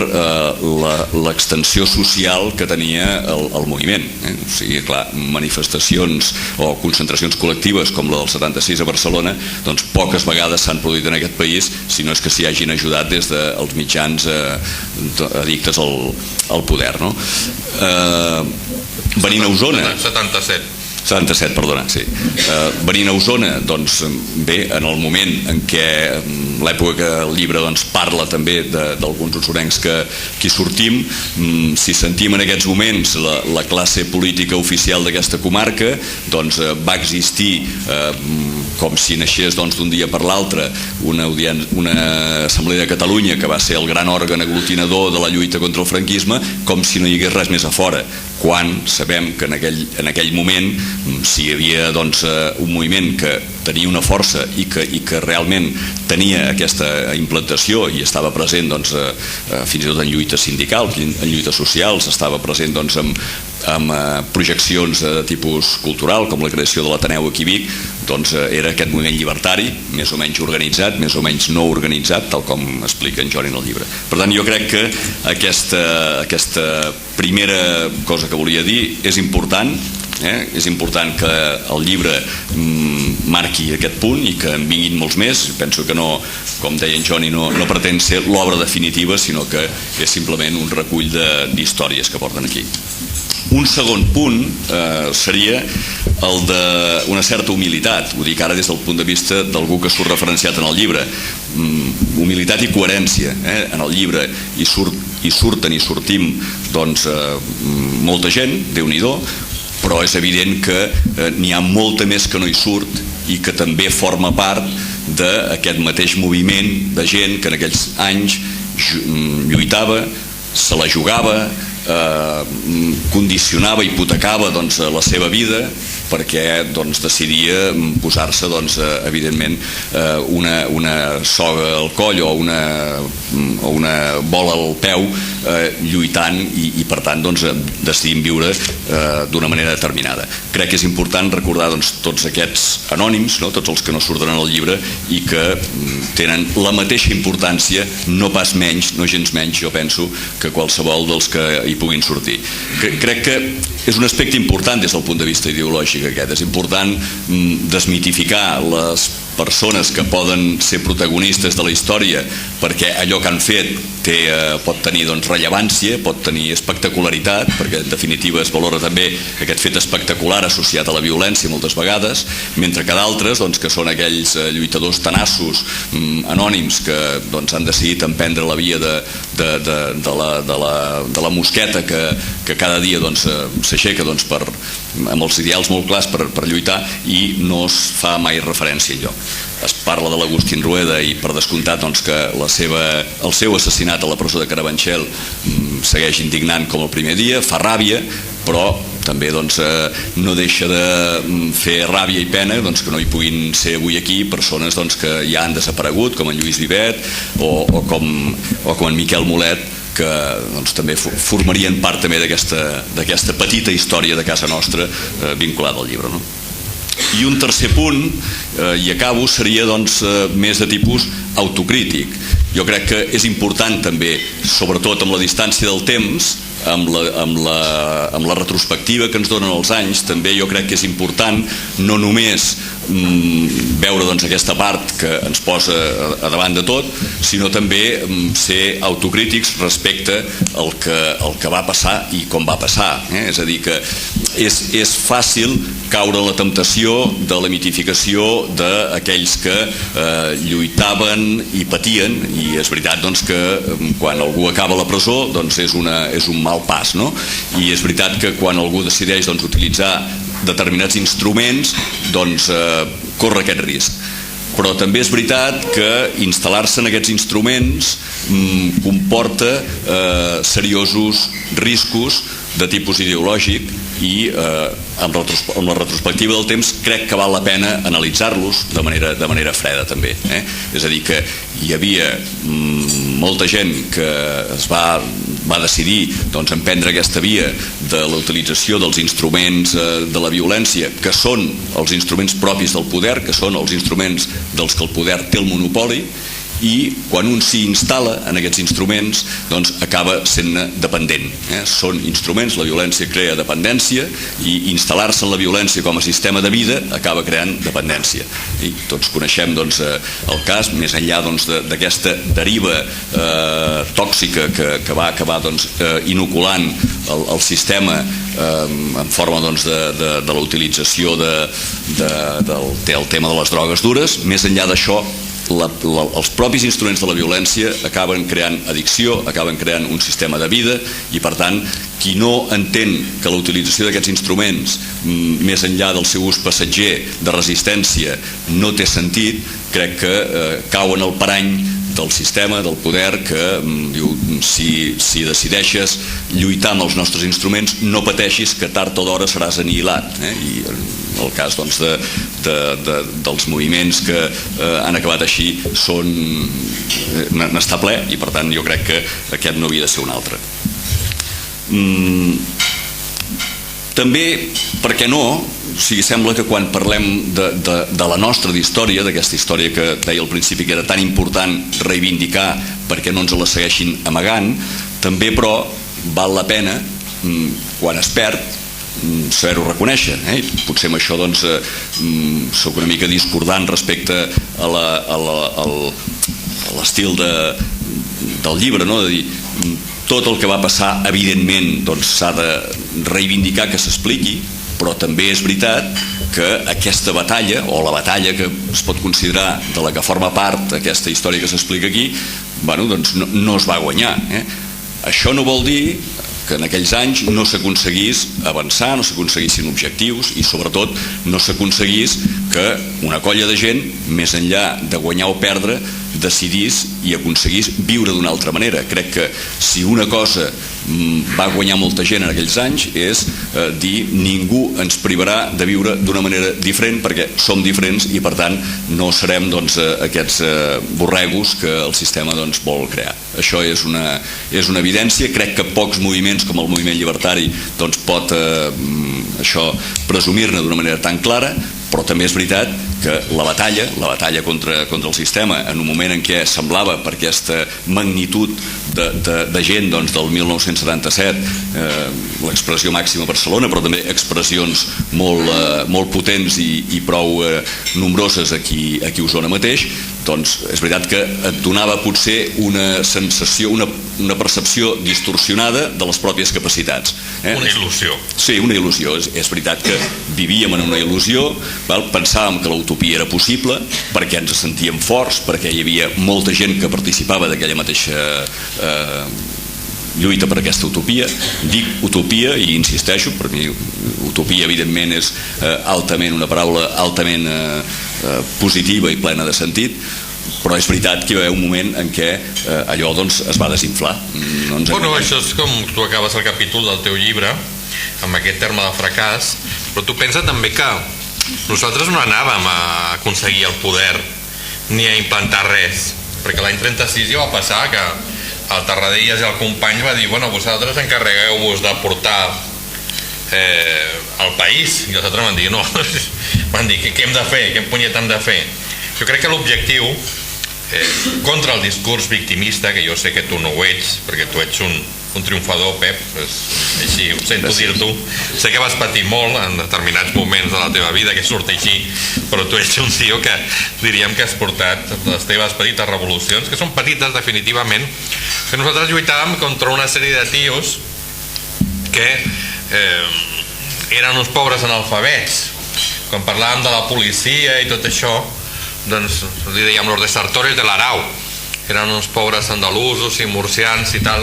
l'extensió social que tenia el moviment. O sigui, clar, manifestacions o concentracions col·lectives com la del 76 a Barcelona, doncs poques vegades s'han produït en aquest país, si no és que s'hi hagin ajudat des dels mitjans addictes al poder, no? Venint a Osona... 77, perdona, sí. Venint a Osona, doncs bé, en el moment en què l'època que el llibre parla també d'alguns osonencs que hi sortim, si sentim en aquests moments la classe política oficial d'aquesta comarca, doncs va existir com si naixés d'un dia per l'altre una Assemblea de Catalunya que va ser el gran òrgan aglutinador de la lluita contra el franquisme, com si no hi hagués res més a fora, quan sabem que en aquell moment, si hi havia un moviment que tenia una força i que realment tenia aquesta implantació i estava present fins i tot en lluita sindical, en lluites socials, estava present amb projeccions de tipus cultural com la creació de l'Ateneu aquí a Vic, doncs era aquest moviment llibertari, més o menys organitzat, més o menys no organitzat, tal com explica en Joan en el llibre. Per tant, jo crec que aquesta primera cosa que volia dir és important. És important que el llibre marqui aquest punt i que en vinguin molts més. Penso que no, com deia en Johnny, no pretén ser l'obra definitiva, sinó que és simplement un recull d'històries que porten aquí. Un segon punt seria el d'una certa humilitat, ho dic ara des del punt de vista d'algú que surt referenciat en el llibre. Humilitat i coherència. En el llibre hi surten i sortim molta gent, Déu-n'hi-do, però és evident que n'hi ha molta més que no hi surt i que també forma part d'aquest mateix moviment de gent que en aquells anys lluitava, se la jugava, condicionava, hipotecava la seva vida perquè decidia posar-se evidentment una soga al coll o una bola al peu lluitant i per tant decidint viure d'una manera determinada. Crec que és important recordar tots aquests anònims, tots els que no surten en el llibre i que tenen la mateixa importància, no pas menys, no gens menys, jo penso, que qualsevol dels que hi puguin sortir. Crec que és un aspecte important des del punt de vista ideològic aquest. És important desmitificar les persones que poden ser protagonistes de la història perquè allò que han fet pot tenir rellevància, pot tenir espectacularitat, perquè en definitiva es valora també aquest fet espectacular associat a la violència moltes vegades, mentre que d'altres que són aquells lluitadors tenaços, anònims, que han decidit emprendre la via de la mosqueta que cada dia s'aixeca amb els ideals molt clars per lluitar, i no es fa mai referència a allò. Es parla de l'Agustín Rueda i per descomptat que el seu assassinat a la presó de Carabanchel segueix indignant com el primer dia, fa ràbia, però també no deixa de fer ràbia i pena que no hi puguin ser avui aquí persones que ja han desaparegut, com en Lluís Vivet o com en Miquel Molet, que també formarien part també d'aquesta petita història de casa nostra vinculada al llibre, no? I un tercer punt, i acabo, seria més de tipus autocrític. Jo crec que és important també, sobretot amb la distància del temps, amb la retrospectiva que ens donen els anys, també jo crec que és important no només veure aquesta part que ens posa a davant de tot, sinó també ser autocrítics respecte al que va passar i com va passar. És a dir, que és fàcil caure en la temptació de la mitificació d'aquells que lluitaven i patien, i és veritat que quan algú acaba a la presó és un mal pas, no? I és veritat que quan algú decideix utilitzar determinats instruments corre aquest risc, però també és veritat que instal·lar-se en aquests instruments comporta seriosos riscos de tipus ideològic, i amb la retrospectiva del temps crec que val la pena analitzar-los de manera freda també. És a dir, que hi havia molta gent que es va decidir emprendre aquesta via de la utilització dels instruments de la violència, que són els instruments propis del poder, que són els instruments dels que el poder té el monopoli, i quan un s'hi instal·la en aquests instruments acaba sent-ne dependent. Són instruments, la violència crea dependència, i instal·lar-se en la violència com a sistema de vida acaba creant dependència. I tots coneixem el cas, més enllà d'aquesta deriva tòxica que va acabar inoculant el sistema en forma de la utilització del tema de les drogues dures. Més enllà d'això, els propis instruments de la violència acaben creant addicció, acaben creant un sistema de vida, i per tant qui no entén que la utilització d'aquests instruments, més enllà del seu ús passatger de resistència, no té sentit, crec que cau en el parany del sistema, del poder, que diu, si decideixes lluitar amb els nostres instruments, no pateixis que tard o d'hora seràs anihilat. I en el cas dels moviments que han acabat així n'està ple, i per tant jo crec que aquest no havia de ser un altre. També, per què no, sembla que quan parlem de la nostra història, d'aquesta història que deia al principi que era tan important reivindicar perquè no ens la segueixin amagant, també però val la pena, quan es perd, saber-ho reconèixer. Potser amb això soc una mica discordant respecte a l'estil del llibre, no? De dir, tot el que va passar evidentment s'ha de reivindicar, que s'expliqui, però també és veritat que aquesta batalla, o la batalla que es pot considerar de la que forma part aquesta història que s'explica aquí, no es va guanyar. Això no vol dir que en aquells anys no s'aconseguís avançar, no s'aconseguissin objectius, i sobretot no s'aconseguís que una colla de gent, més enllà de guanyar o perdre, decidís i aconseguís viure d'una altra manera. Crec que si una cosa va guanyar molta gent en aquells anys és dir ningú ens privarà de viure d'una manera diferent, perquè som diferents i per tant no serem aquests borregos que el sistema vol crear. Això és una evidència. Crec que pocs moviments com el moviment llibertari pot presumir-ne d'una manera tan clara, però també és veritat que la batalla contra el sistema, en un moment en què semblava, per aquesta magnitud de gent del 1977, l'expressió màxima a Barcelona, però també expressions molt potents i prou nombroses aquí a Osona mateix, doncs és veritat que et donava potser una sensació, una percepció distorsionada de les pròpies capacitats. Una il·lusió. Sí, una il·lusió. És veritat que vivíem en una il·lusió, pensàvem que l'utopia era possible, perquè ens sentíem forts, perquè hi havia molta gent que participava d'aquella mateixa lluita per aquesta utopia. Dic utopia i insisteixo, per mi utopia evidentment és una paraula altament positiva i plena de sentit, però és veritat que hi va haver un moment en què allò es va desinflar. Bueno, això és com tu acabes el capítol del teu llibre amb aquest terme de fracàs, però tu pensa també que nosaltres no anàvem a aconseguir el poder ni a implantar res, perquè l'any 36 ja va passar que el Tarradellas i el company va dir, bueno, vosaltres encarregueu-vos de portar el país, i els altres van dir no, van dir, què hem de fer, què punyet hem de fer? Jo crec que l'objectiu contra el discurs victimista, que jo sé que tu no ho ets, perquè tu ets un triomfador, Pep, així ho sento dir-t'ho, sé que vas patir molt en determinats moments de la teva vida que surt així, però tu ets un tio que diríem que has portat les teves petites revolucions, que són petites definitivament, que nosaltres lluitàvem contra una sèrie de tios que eren uns pobres analfabets. Quan parlàvem de la policia i tot això, doncs li dèiem los desertores de l'Arau, eren uns pobres andalusos i murcians i tal,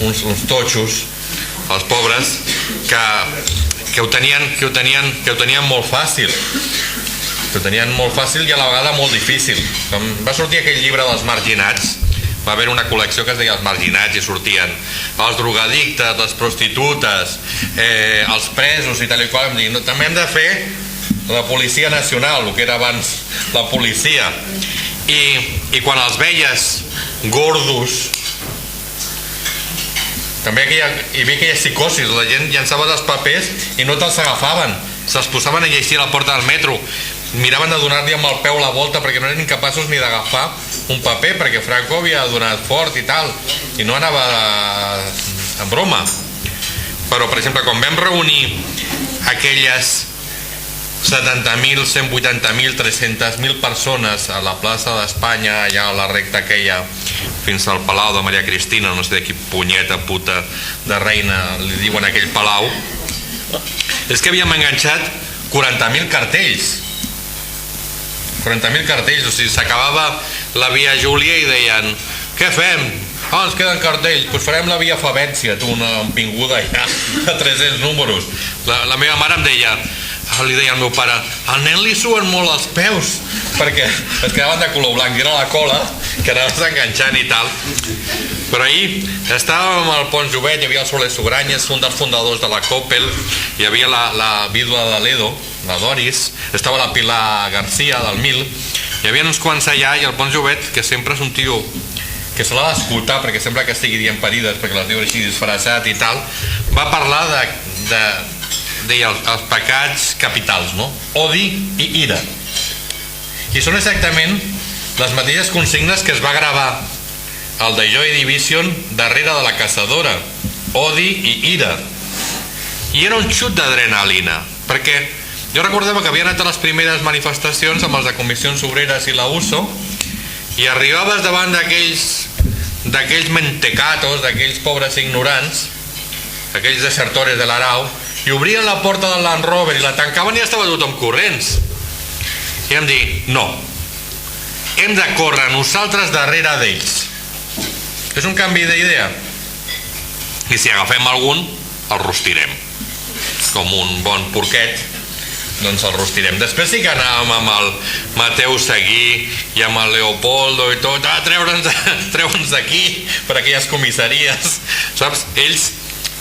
uns totxos, els pobres que ho tenien molt fàcil, i a la vegada molt difícil. Quan va sortir aquell llibre dels marginats, va haver una col·lecció que es deia Els marginats, i sortien els drogadictes, les prostitutes, els presos i tal i qual. Em diuen, també hem de fer la Policia Nacional, el que era abans la policia, i quan els veies gordos també hi havia aquella psicosis, la gent llançava els papers i no te'ls agafaven, se'ls posaven a llegir a la porta del metro, miraven de donar-li amb el peu la volta perquè no eren incapaços ni d'agafar un paper, perquè Franco havia donat fort i tal, i no anava en broma. Però, per exemple, quan vam reunir aquelles 70.000, 180.000, 300.000 persones a la plaça d'Espanya, allà a la recta aquella, fins al Palau de Maria Cristina, no sé de quin punyeta puta de reina li diuen aquell palau, és que havíem enganxat 40.000 cartells. 40.000 cartells, o sigui, s'acabava la Via Júlia i deien, què fem? Ens queden cartells, doncs farem la Via Favència, una empinguda ja de 300 números. La meva mare em deia, li deia al meu pare, al nen li suen molt els peus, perquè es quedaven de color blanc, i era la cola que anaves enganxant i tal. Però ahir estàvem al Pont Jovet, hi havia el Soler Sugranyes, un dels fundadors de la Coppel, hi havia la vídua de l'Edo, la Doris, estava la Pilar García del Mil, hi havia uns quants allà, i el Pont Jovet, que sempre és un tio que se l'ha d'escoltar perquè sembla que estigui dient parides, perquè les diu així disfressat i tal, va parlar deia els pecats capitals, no? Odi i ira, i són exactament les mateixes consignes que es va gravar al The Joy Division darrere de la caçadora, odi i ira, i era un xut d'adrenalina, perquè jo recordava que havia anat a les primeres manifestacions amb els de Comissions Obreres i la USO, i arribaves davant d'aquells mentecatos, d'aquells pobres ignorants, aquells desertores de l'Arau, i obrien la porta del Land Rover i la tancaven i ja estava tothom corrents. I vam dir, no, hem de córrer nosaltres darrere d'ells. És un canvi d'idea, i si agafem algun el rostirem com un bon porquet, doncs el rostirem. Després sí que anàvem amb el Mateu Seguí i amb el Leopoldo i tot, treure'ns d'aquí per aquelles comissaries, saps? Ells,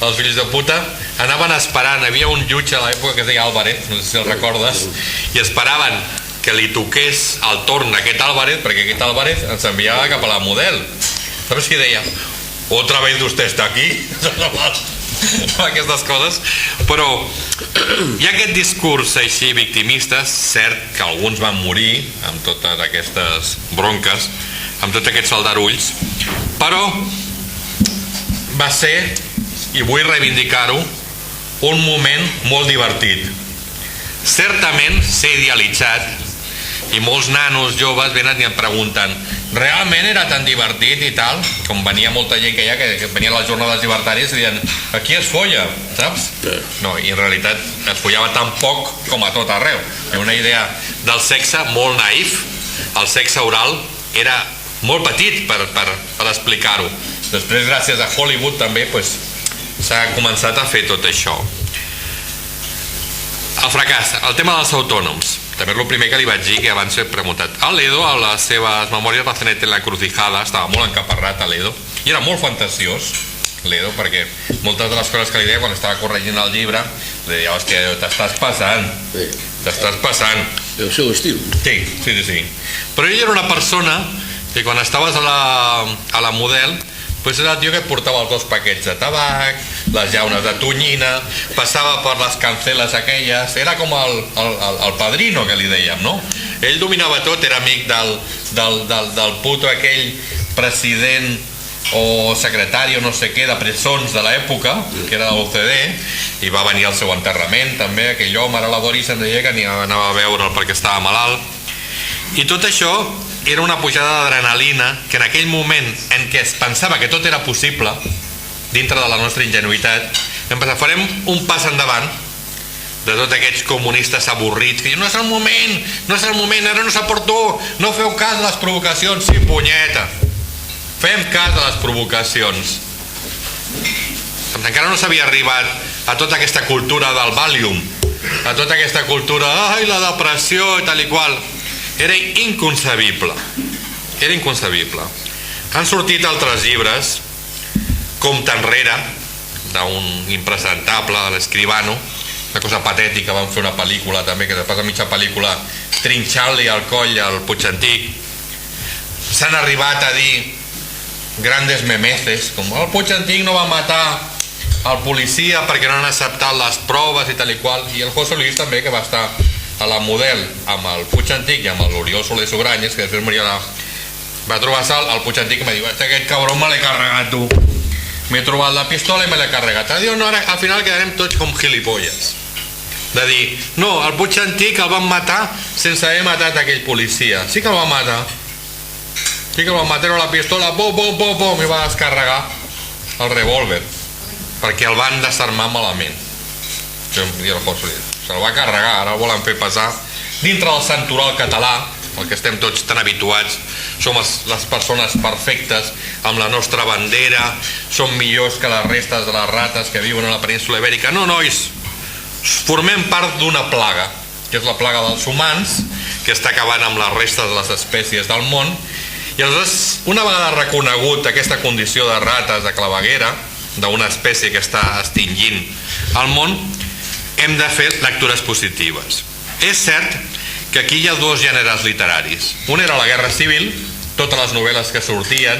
els fills de puta, anaven esperant, hi havia un jutge a l'època que es deia Álvarez, no sé si el recordes, i esperaven que li toqués el torn d'aquest Álvarez, perquè aquest Álvarez ens enviava cap a la Model, saps què deia? Otra vez usted está aquí. aquestes coses, però hi ha aquest discurs així victimista. Cert que alguns van morir amb totes aquestes bronques, amb tots aquests aldarulls, però va ser, i vull reivindicar-ho, un moment molt divertit. Certament s'ha idealitzat, i molts nanos joves venen i em pregunten, realment era tan divertit i tal? Com venia molta gent que venia a les jornades llibertàries i deien, aquí es folla, saps? No, i en realitat es follava tan poc com a tot arreu. Hi ha una idea del sexe molt naïf. El sexe oral era molt petit per explicar-ho. Després, gràcies a Hollywood també, s'ha començat a fer tot això. El fracàs, el tema dels autònoms. També és el primer que li vaig dir, que abans he preguntat. El Ledo, a les seves memòries Bacenet en la encrucijada, estava molt encaparrat a Ledo, i era molt fantasiós, Ledo, perquè moltes de les coses que li deia quan estava corregint el llibre, li deia, hòstia, t'estàs passant, t'estàs passant. El seu estil. Sí. Però ell era una persona que quan estaves a la Model, era el tio que et portava els 2 paquets de tabac, les llaunes de tonyina, passava per les canceles aquelles, era com el padrino que li dèiem, no? Ell dominava tot, era amic del puto aquell president o secretari o no sé què de presons de l'època, que era de l'OCDE, i va venir al seu enterrament també, aquell home, ara la Doris em deia que anava a veure'l perquè estava malalt. I tot això era una pujada d'adrenalina que en aquell moment en què es pensava que tot era possible, dintre de la nostra ingenuïtat, farem un pas endavant de tots aquests comunistes avorrits que diuen, no és el moment, ara no s'aportó, no feu cas de les provocacions. Sí, punyeta, fem cas de les provocacions. Encara no s'havia arribat a tota aquesta cultura del Valium, a tota aquesta cultura, ai, la depressió i tal i qual. Era inconcebible. Han sortit altres llibres, Compte enrere, d'un impresentable, de l'Escribano, una cosa patètica. Van fer una pel·lícula també, que després de mitja pel·lícula trinxant-li al coll al Puig Antic. S'han arribat a dir grandes memeces, com el Puig Antic no va matar el policia perquè no han acceptat les proves i tal i qual, i el José Luis també, que va estar a la Model amb el Puig Antic i amb l'Oriol Soler Sugranyes, que després va trobar al Puig Antic i me diu, aquest cabrón me l'he carregat tu, m'he trobat la pistola i me l'he carregat. No, ara al final quedarem tots com gilipolles de dir, no, el Puig Antic el van matar sense haver matat aquell policia. Sí que el van matar, era la pistola, i va descarregar el revòlver perquè el van desarmar malament. Se'l va carregar, ara el volen fer passar dintre del santoral català, el que estem tots tan habituats. Som les persones perfectes amb la nostra bandera, som millors que les restes de les rates que viuen a la península Ibèrica. No, nois, formem part d'una plaga, que és la plaga dels humans, que està acabant amb les restes de les espècies del món. I aleshores, una vegada reconegut aquesta condició de rates, de claveguera, d'una espècie que està extingint el món, hem de fer lectures positives. És cert que aquí hi ha 2 gèneres literaris. Un era la Guerra Civil, totes les novel·les que sortien.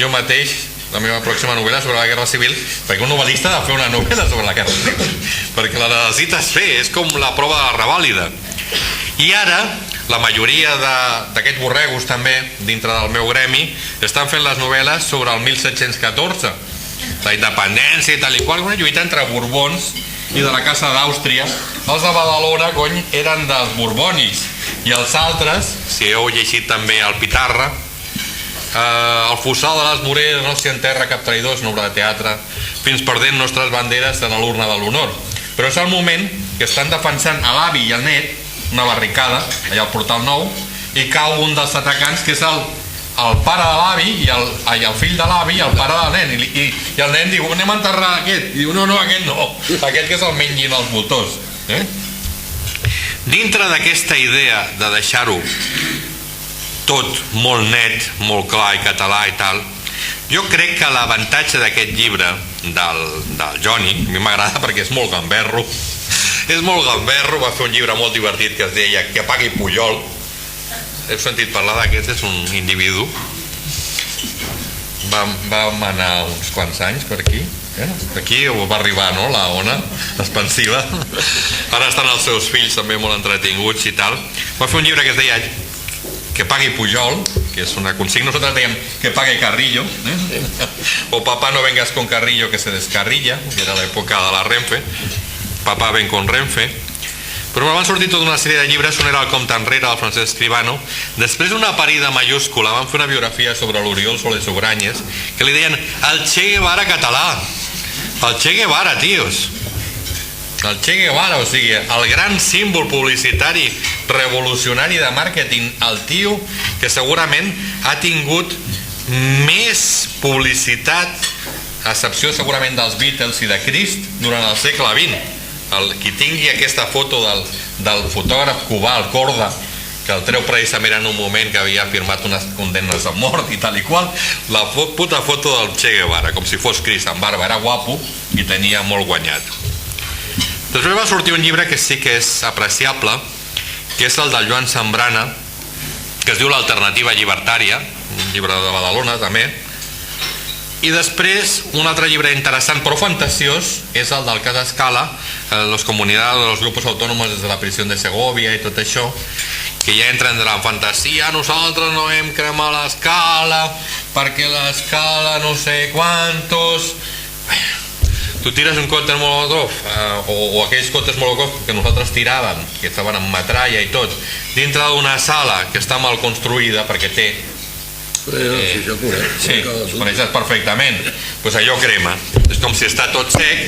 Jo mateix, la meva pròxima novel·la sobre la Guerra Civil, perquè un novel·lista ha de fer una novel·la sobre la Guerra Civil, perquè la necessites fer, és com la prova de la revàlida. I ara, la majoria d'aquests borregos també, dintre del meu gremi, estan fent les novel·les sobre el 1714, la independència i tal i qual, una lluita entre borbons i de la Casa d'Àustria. Els de Badalona, cony, eren dels borbonis, i els altres, si heu llegit també el Pitarra, el fossal de les Moreres no s'hi enterra cap traïdor, és una obra de teatre, fins perdent nostres banderes en l'urna de l'honor. Però és el moment que estan defensant a l'avi i el net, una barricada allà al Portal Nou, i cau un dels atacants, que és el pare de l'avi i el fill de l'avi i el pare del nen, i el nen diu, anem a enterrar aquest, i diu, no, aquest no, aquest que és el menyin els voltors. Dintre d'aquesta idea de deixar-ho tot molt net, molt clar i català i tal, jo crec que l'avantatge d'aquest llibre del Johnny, a mi m'agrada perquè és molt gamberro, va fer un llibre molt divertit que es deia Que pagui Pujol. Heu sentit parlar d'aquest? És un individu, vam anar uns quants anys per aquí, Aquí va arribar, no?, la ona expansiva. Ara estan els seus fills també molt entretinguts i tal. Va fer un llibre que es deia Que pagui Pujol, que és una consigna. Nosaltres dèiem que pague Carrillo, o papá no vengas con Carrillo que se descarrilla, que era l'època de la Renfe. Papá ven con Renfe. Però van sortir tota una sèrie de llibres. Un era el Compte enrere, del Francesc Escribano. Després, una parida majúscula, van fer una biografia sobre l'Oriol Soler Sugranyes, que li deien el Che Guevara català. El Che Guevara, tios. El Che Guevara, o sigui, el gran símbol publicitari revolucionari de màrqueting, el tio que segurament ha tingut més publicitat, a excepció segurament dels Beatles i de Crist, durant el segle XX. Qui tingui aquesta foto del fotògraf cubà, el Corda, que el treu precisament en un moment que havia firmat unes condemnes a mort i tal i qual, la puta foto del Che Guevara, com si fos Crist, amb barba, era guapo i tenia molt guanyat. Després va sortir un llibre que sí que és apreciable, que és el del Joan Zambrana, que es diu L'alternativa llibertària, un llibre de Badalona també. I després un altre llibre interessant però fantasiós és el del cas Escala, les comunitats de los grupos autónomos des de la prisión de Segovia i tot això, que ja entren de la fantasia. Nosaltres no hem cremat l'Escala perquè l'Escala no sé quantos... Tu tires un còctel Molotov, o aquells còctels Molotov que nosaltres tiràvem, que estaven amb metralla i tot, dintre d'una sala que està mal construïda perquè té... Sí, coneixes perfectament. Doncs allò crema. És com si està tot sec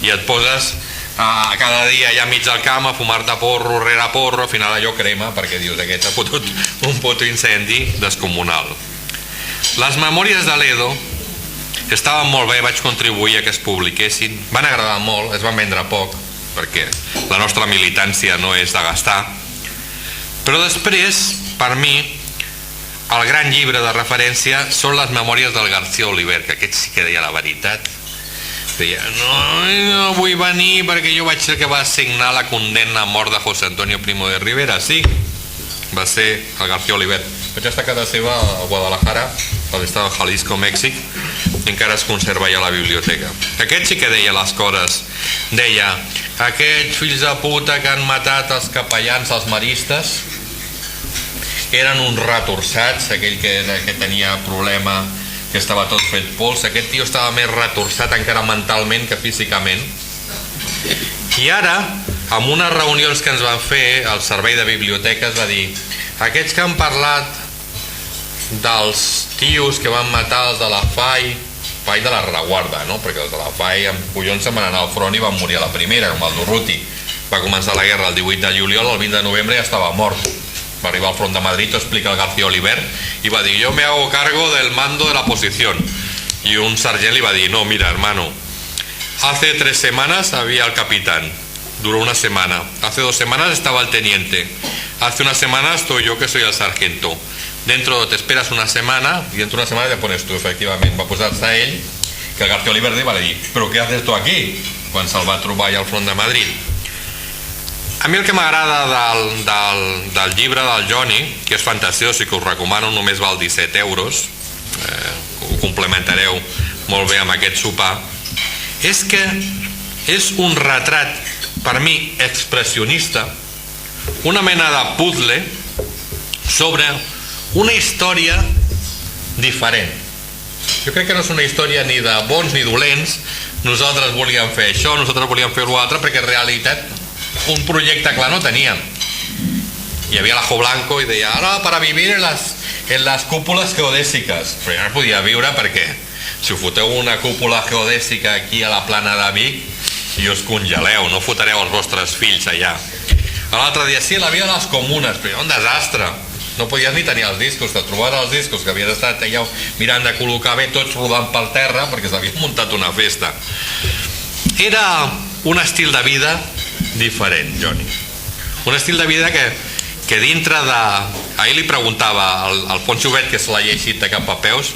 i et poses cada dia allà mig al camp a fumar-te porro rere porro, al final allò crema perquè dius, aquest ha fotut un puto incendi descomunal. Les memòries de l'Edo estaven molt bé, vaig contribuir a que es publiquessin, van agradar molt, es van vendre poc, perquè la nostra militància no és de gastar. Però després, per mi, el gran llibre de referència són les memòries del García Oliver, que aquest sí que deia la veritat. Deia, no vull venir perquè jo vaig ser que va signar la condemna a mort de José Antonio Primo de Rivera. Sí, va ser el García Oliver. Vaig estar a casa seva a Guadalajara, a l'estat de Jalisco, Mèxic, i encara es conserva ja a la biblioteca. Aquest sí que deia les coses. Deia, aquests fills de puta que han matat els capellans, els maristes, eren uns retorçats. Aquell que tenia problema, que estava tot fet pols, aquest tio estava més retorçat encara mentalment que físicament. I ara, en unes reunions que ens van fer el servei de biblioteques, va dir, aquests que han parlat dels tios que van matar els de la FAI de la rereguarda, no? Perquè els de la FAI amb collons se'n van anar al front i van morir a la primera, com el Durruti. Va començar la guerra el 18 de juliol, el 20 de novembre ja estava mort. Va arribar al front de Madrid, ho explica el García Oliver, i va dir, yo me hago cargo del mando de la posición. Y un sargent li va dir, no, mira, hermano, hace 3 semanas había el capitán, duró una semana, hace 2 semanas estaba el teniente, hace una semana estoy yo que soy el sargento. Dentro te esperas una semana y dentro de una semana te pones tú, efectivament. Va posar-se a ell, que el García Oliver va dir, però què haces tu aquí? Quan se'l va trobar allà al front de Madrid. A mi el que m'agrada del llibre del Johnny, que és fantasiós i que us recomano, només val 17 euros, ho complementareu molt bé amb aquest sopar, és que és un retrat, per mi, expressionista, una mena de puzzle sobre una història diferent. Jo crec que no és una història ni de bons ni dolents, nosaltres volíem fer això, nosaltres volíem fer l'altre, perquè en realitat un projecte clar no teníem. Hi havia l'Ajo Blanco i deia, ara para vivir en las cúpulas geodèsiques, però ja no podia viure perquè si ho foteu una cúpula geodèsica aquí a la plana de Vic i us congeleu, no fotreu els vostres fills allà. L'altre dia, sí, la vida de les comunes, però era un desastre. No podies ni tenir els discos, te trobaves els discos que havies estat allà mirant de col·locar bé, tots rodant pel terra perquè s'havia muntat una festa. Era un estil de vida diferent, Johnny. Un estil de vida que dintre de... Ahir li preguntava al Poncho Bet, que se l'ha llegit de cap a peus,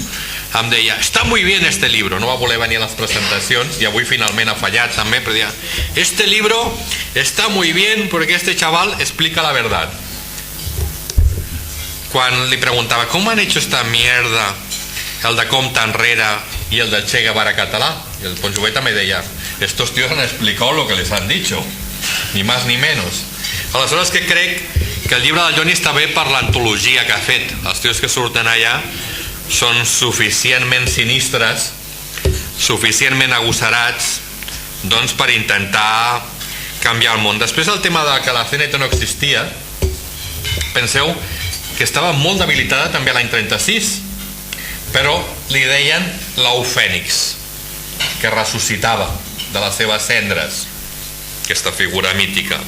em deia, está muy bien este libro, no va voler venir a les presentacions i avui finalment ha fallat també, però deia, este libro está muy bien porque este chaval explica la verdad. Quan li preguntava, ¿cómo han hecho esta mierda, el de Compte enrere i el de Che Guevara català? el Poncho Hueta me deia, estos tíos han explicado lo que les han dicho, ni más ni menos. Aleshores que crec que el llibre del Johnny està bé per l'antologia que ha fet. Els tios que surten allà són suficientment sinistres, suficientment agosarats, doncs per intentar canviar el món. Després el tema de que la CNT no existia, penseu que estava molt debilitada també l'any 36, però li deien l'ou fènix, que ressuscitava de les seves cendres, aquesta figura mítica.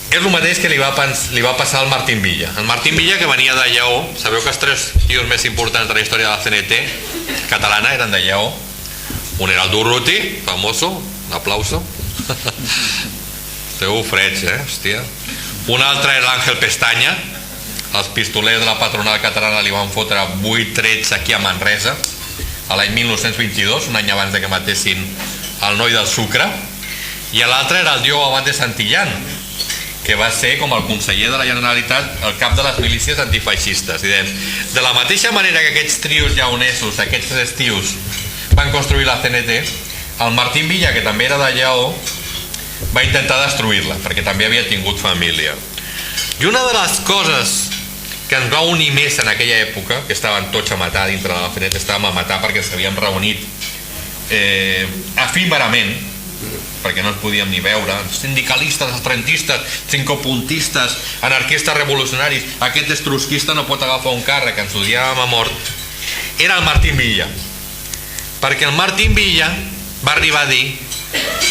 És el mateix que li va passar al Martín Villa. El Martín Villa, que venia de Lleó, sabeu que els 3 tios més importants de la història de la CNT catalana eren de Lleó. Un era el Durruti, famoso, un aplauso. Esteu freds, hòstia. Un altre era l'Àngel Pestanya. Els pistolers de la patronal catalana li van fotre 8 trets aquí a Manresa a l'any 1922, un any abans de que matessin el noi del Sucre. I l'altre era el Diogo Abad de Santillán, que va ser com el conseller de la Generalitat, el cap de les milícies antifeixistes. I de la mateixa manera que aquests trios lleonesos, aquests 3 tios, van construir la CNT, el Martín Villa, que també era de Lleó, va intentar destruir-la, perquè també havia tingut família. I una de les coses que ens va unir més en aquella època, que estaven tots a matar dintre de la CNT, estàvem a matar perquè s'havíem reunit efímerament, perquè no ens podíem ni veure, sindicalistes, trentistes, cincopuntistes, anarquistes revolucionaris, aquest estrusquista no pot agafar un càrrec, ens odiàvem a mort, era el Martín Villa, perquè el Martín Villa va arribar a dir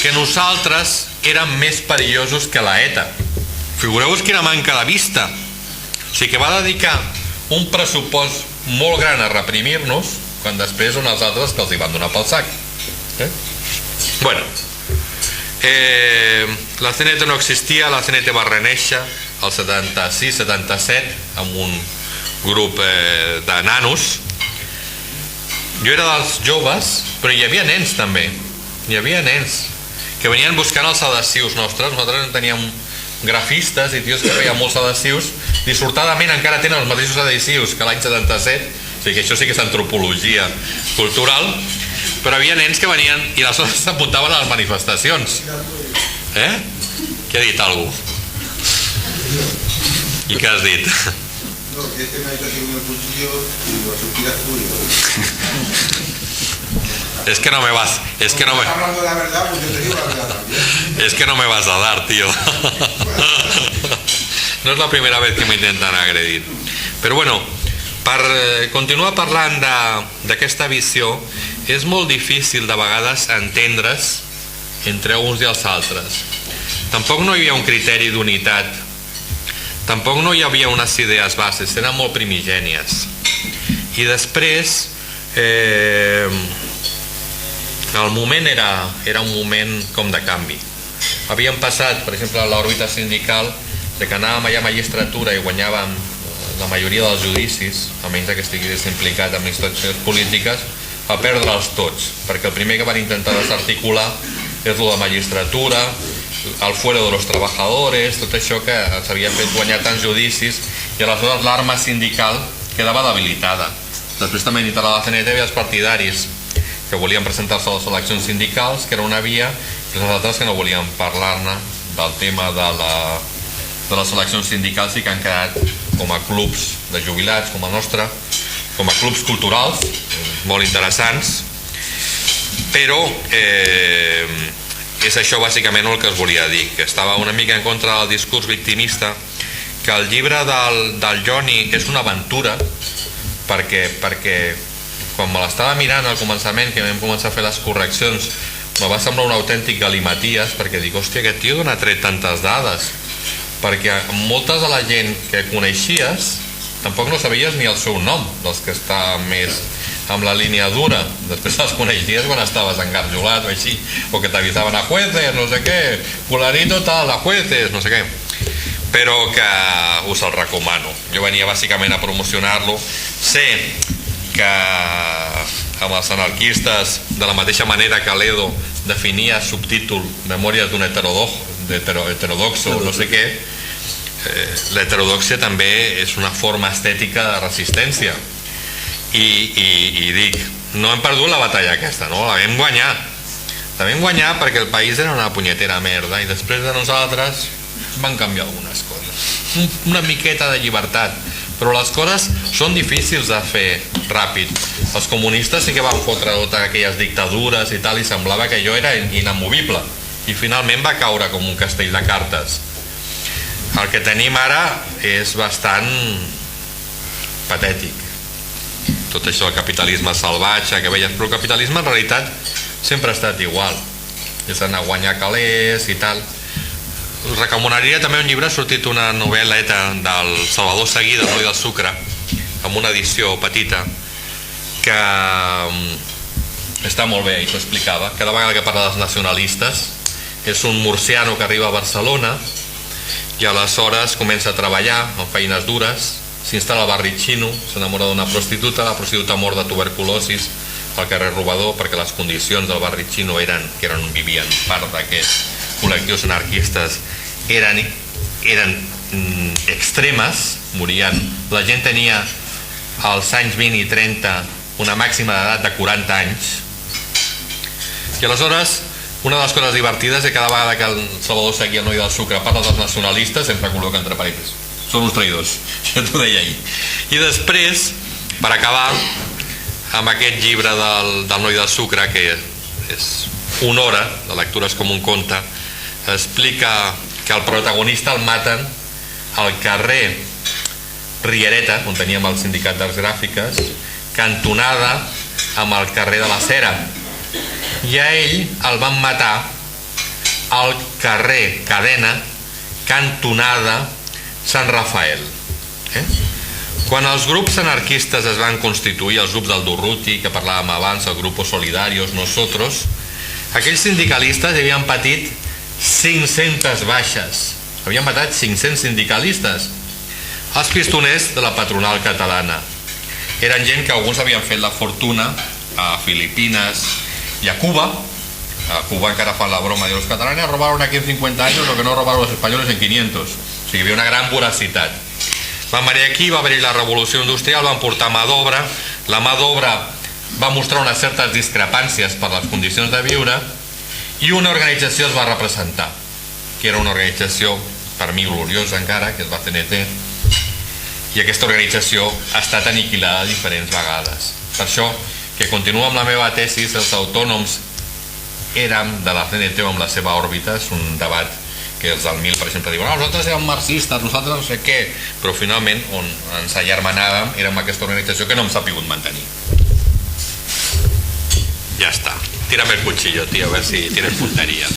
que nosaltres érem més perillosos que la ETA. Figureu-vos quina manca de vista. O sigui que va dedicar un pressupost molt gran a reprimir-nos, quan després són els altres que els hi van donar pel sac. Bueno, la CNT no existia, la CNT va renéixer el 76-77 amb un grup de nanos. Jo era dels joves, però hi havia nens també, hi havia nens que venien buscant els adhesius nostres. Nosaltres teníem grafistes i tios que feien molts adhesius, dissortadament encara tenen els mateixos adhesius que l'any 77, o sigui que això sí que és antropologia cultural, però hi havia nens que venien i aleshores s'apuntaven a les manifestacions. Què ha dit algú? I què has dit? No, que este me ha traído un cuchillo y lo suspiras tú. Es que no me vas, es que no me... Hablando de la verdad, pues yo te digo la verdad también. Es que no me vas a dar, tío. No és la primera vez que m'intenten agredir. Però bueno, per continuar parlant d'aquesta visió, és molt difícil de vegades entendre's entre uns i els altres. Tampoc no hi havia un criteri d'unitat, tampoc no hi havia unes idees bases, eren molt primigènies. I després el moment era un moment com de canvi. Havíem passat, per exemple, a l'òrbita sindical, de que anàvem allà a magistratura i guanyàvem la majoria dels judicis, a menys que estigués implicat en institucions polítiques, a perdre'ls tots, perquè el primer que van intentar desarticular és el de magistratura, el fuero de los trabajadores, tot això que s'havia fet guanyar tants judicis, i aleshores l'arma sindical quedava debilitada. Després també dintre de la CNT hi havia els partidaris que volien presentar-se a les eleccions sindicals, que era una via, i els altres que no volien parlar-ne del tema de les eleccions sindicals i que han quedat com a clubs de jubilats, com el nostre, com a clubs culturals, molt interessants, però és això bàsicament el que es volia dir, que estava una mica en contra del discurs victimista, que el llibre del Johnny és una aventura, perquè quan me l'estava mirant al començament, que vam començar a fer les correccions, me va semblar un autèntic galimaties, perquè dic, hòstia, aquest tio d'on ha tret tantes dades? Perquè moltes de la gent que coneixies tampoc no sabies ni el seu nom, dels que està més amb la línia dura. Després els coneixies quan estaves engarjolat o així, o que t'avisaven a jueces, no sé què, fulanito tal, a jueces, no sé què. Però que us el recomano. Jo venia bàsicament a promocionar-lo. Sé que amb els anarquistes, de la mateixa manera que Ledo definia subtítol Memòries d'un heterodoxo, no sé què, l'heterodòxia també és una forma estètica de resistència. I dic, no hem perdut la batalla aquesta, no? La vam guanyar. La vam guanyar perquè el país era una punyetera merda i després de nosaltres van canviar algunes coses. Una miqueta de llibertat, però les coses són difícils de fer ràpid. Els comunistes sí que van fotre totes aquelles dictadures i tal, i semblava que allò era inamovible, i finalment va caure com un castell de cartes. El que tenim ara és bastant patètic. Tot això, el capitalisme salvatge que veies, però el capitalisme en realitat sempre ha estat igual. És anar a guanyar calés i tal. Us recomanaria també un llibre, ha sortit una novel·leta del Salvador Seguí, del Noi del Sucre, amb una edició petita, que està molt bé, i t'ho explicava. Cada vegada que parla dels nacionalistes, és un murciano que arriba a Barcelona i aleshores comença a treballar en feines dures, s'instal·la al barri xino, s'enamora d'una prostituta, la prostituta mor de tuberculosis al carrer Robador perquè les condicions del barri xino eren, que vivien part d'aquests col·lectius anarquistes, eren extremes, morien. La gent tenia als anys 20 i 30 una màxima d'edat de 40 anys, i aleshores una de les coses divertides és que cada vegada que el Salvador Seguí, el Noi del Sucre, parla dels nacionalistes sempre col·loca entre parèntesis: són uns traïdors, ja t'ho deia ahir. I després, per acabar amb aquest llibre del Noi del Sucre, que és una hora, la lectura és com un conte, explica que el protagonista el maten al carrer Riereta, on teníem el sindicat d'arts gràfiques, cantonada amb el carrer de la Cera, i a ell el van matar al carrer Cadena, cantonada Sant Rafael. Quan els grups anarquistes es van constituir, els grups del Durruti, que parlàvem abans, el Grupo Solidarios, Nosotros, aquells sindicalistes havien patit 500 baixes, havien matat 500 sindicalistes, els pistoners de la patronal catalana. Eren gent que alguns havien fet la fortuna a Filipines i a Cuba. A Cuba encara fan la broma de los catalanes robaron aquí en 50 años lo que no robaron los españoles en 500. O sigui, hi havia una gran voracitat. Van venir aquí, va haver-hi la revolució industrial, van portar mà d'obra, la mà d'obra va mostrar unes certes discrepàncies per les condicions de viure, i una organització es va representar, que era una organització per mi gloriosa encara, que és la CNT, i aquesta organització ha estat aniquilada diferents vegades. Per això, que continuo amb la meva tesi, els autònoms érem de la CNT o amb la seva òrbita, és un debat que els del MIL, per exemple, diuen: nosaltres érem marxistes, nosaltres no sé què, però finalment on ens allarmanàvem era amb aquesta organització que no hem sapigut mantenir. Ja està. Tírame el cuchillo, tío, a ver si tienes puntería.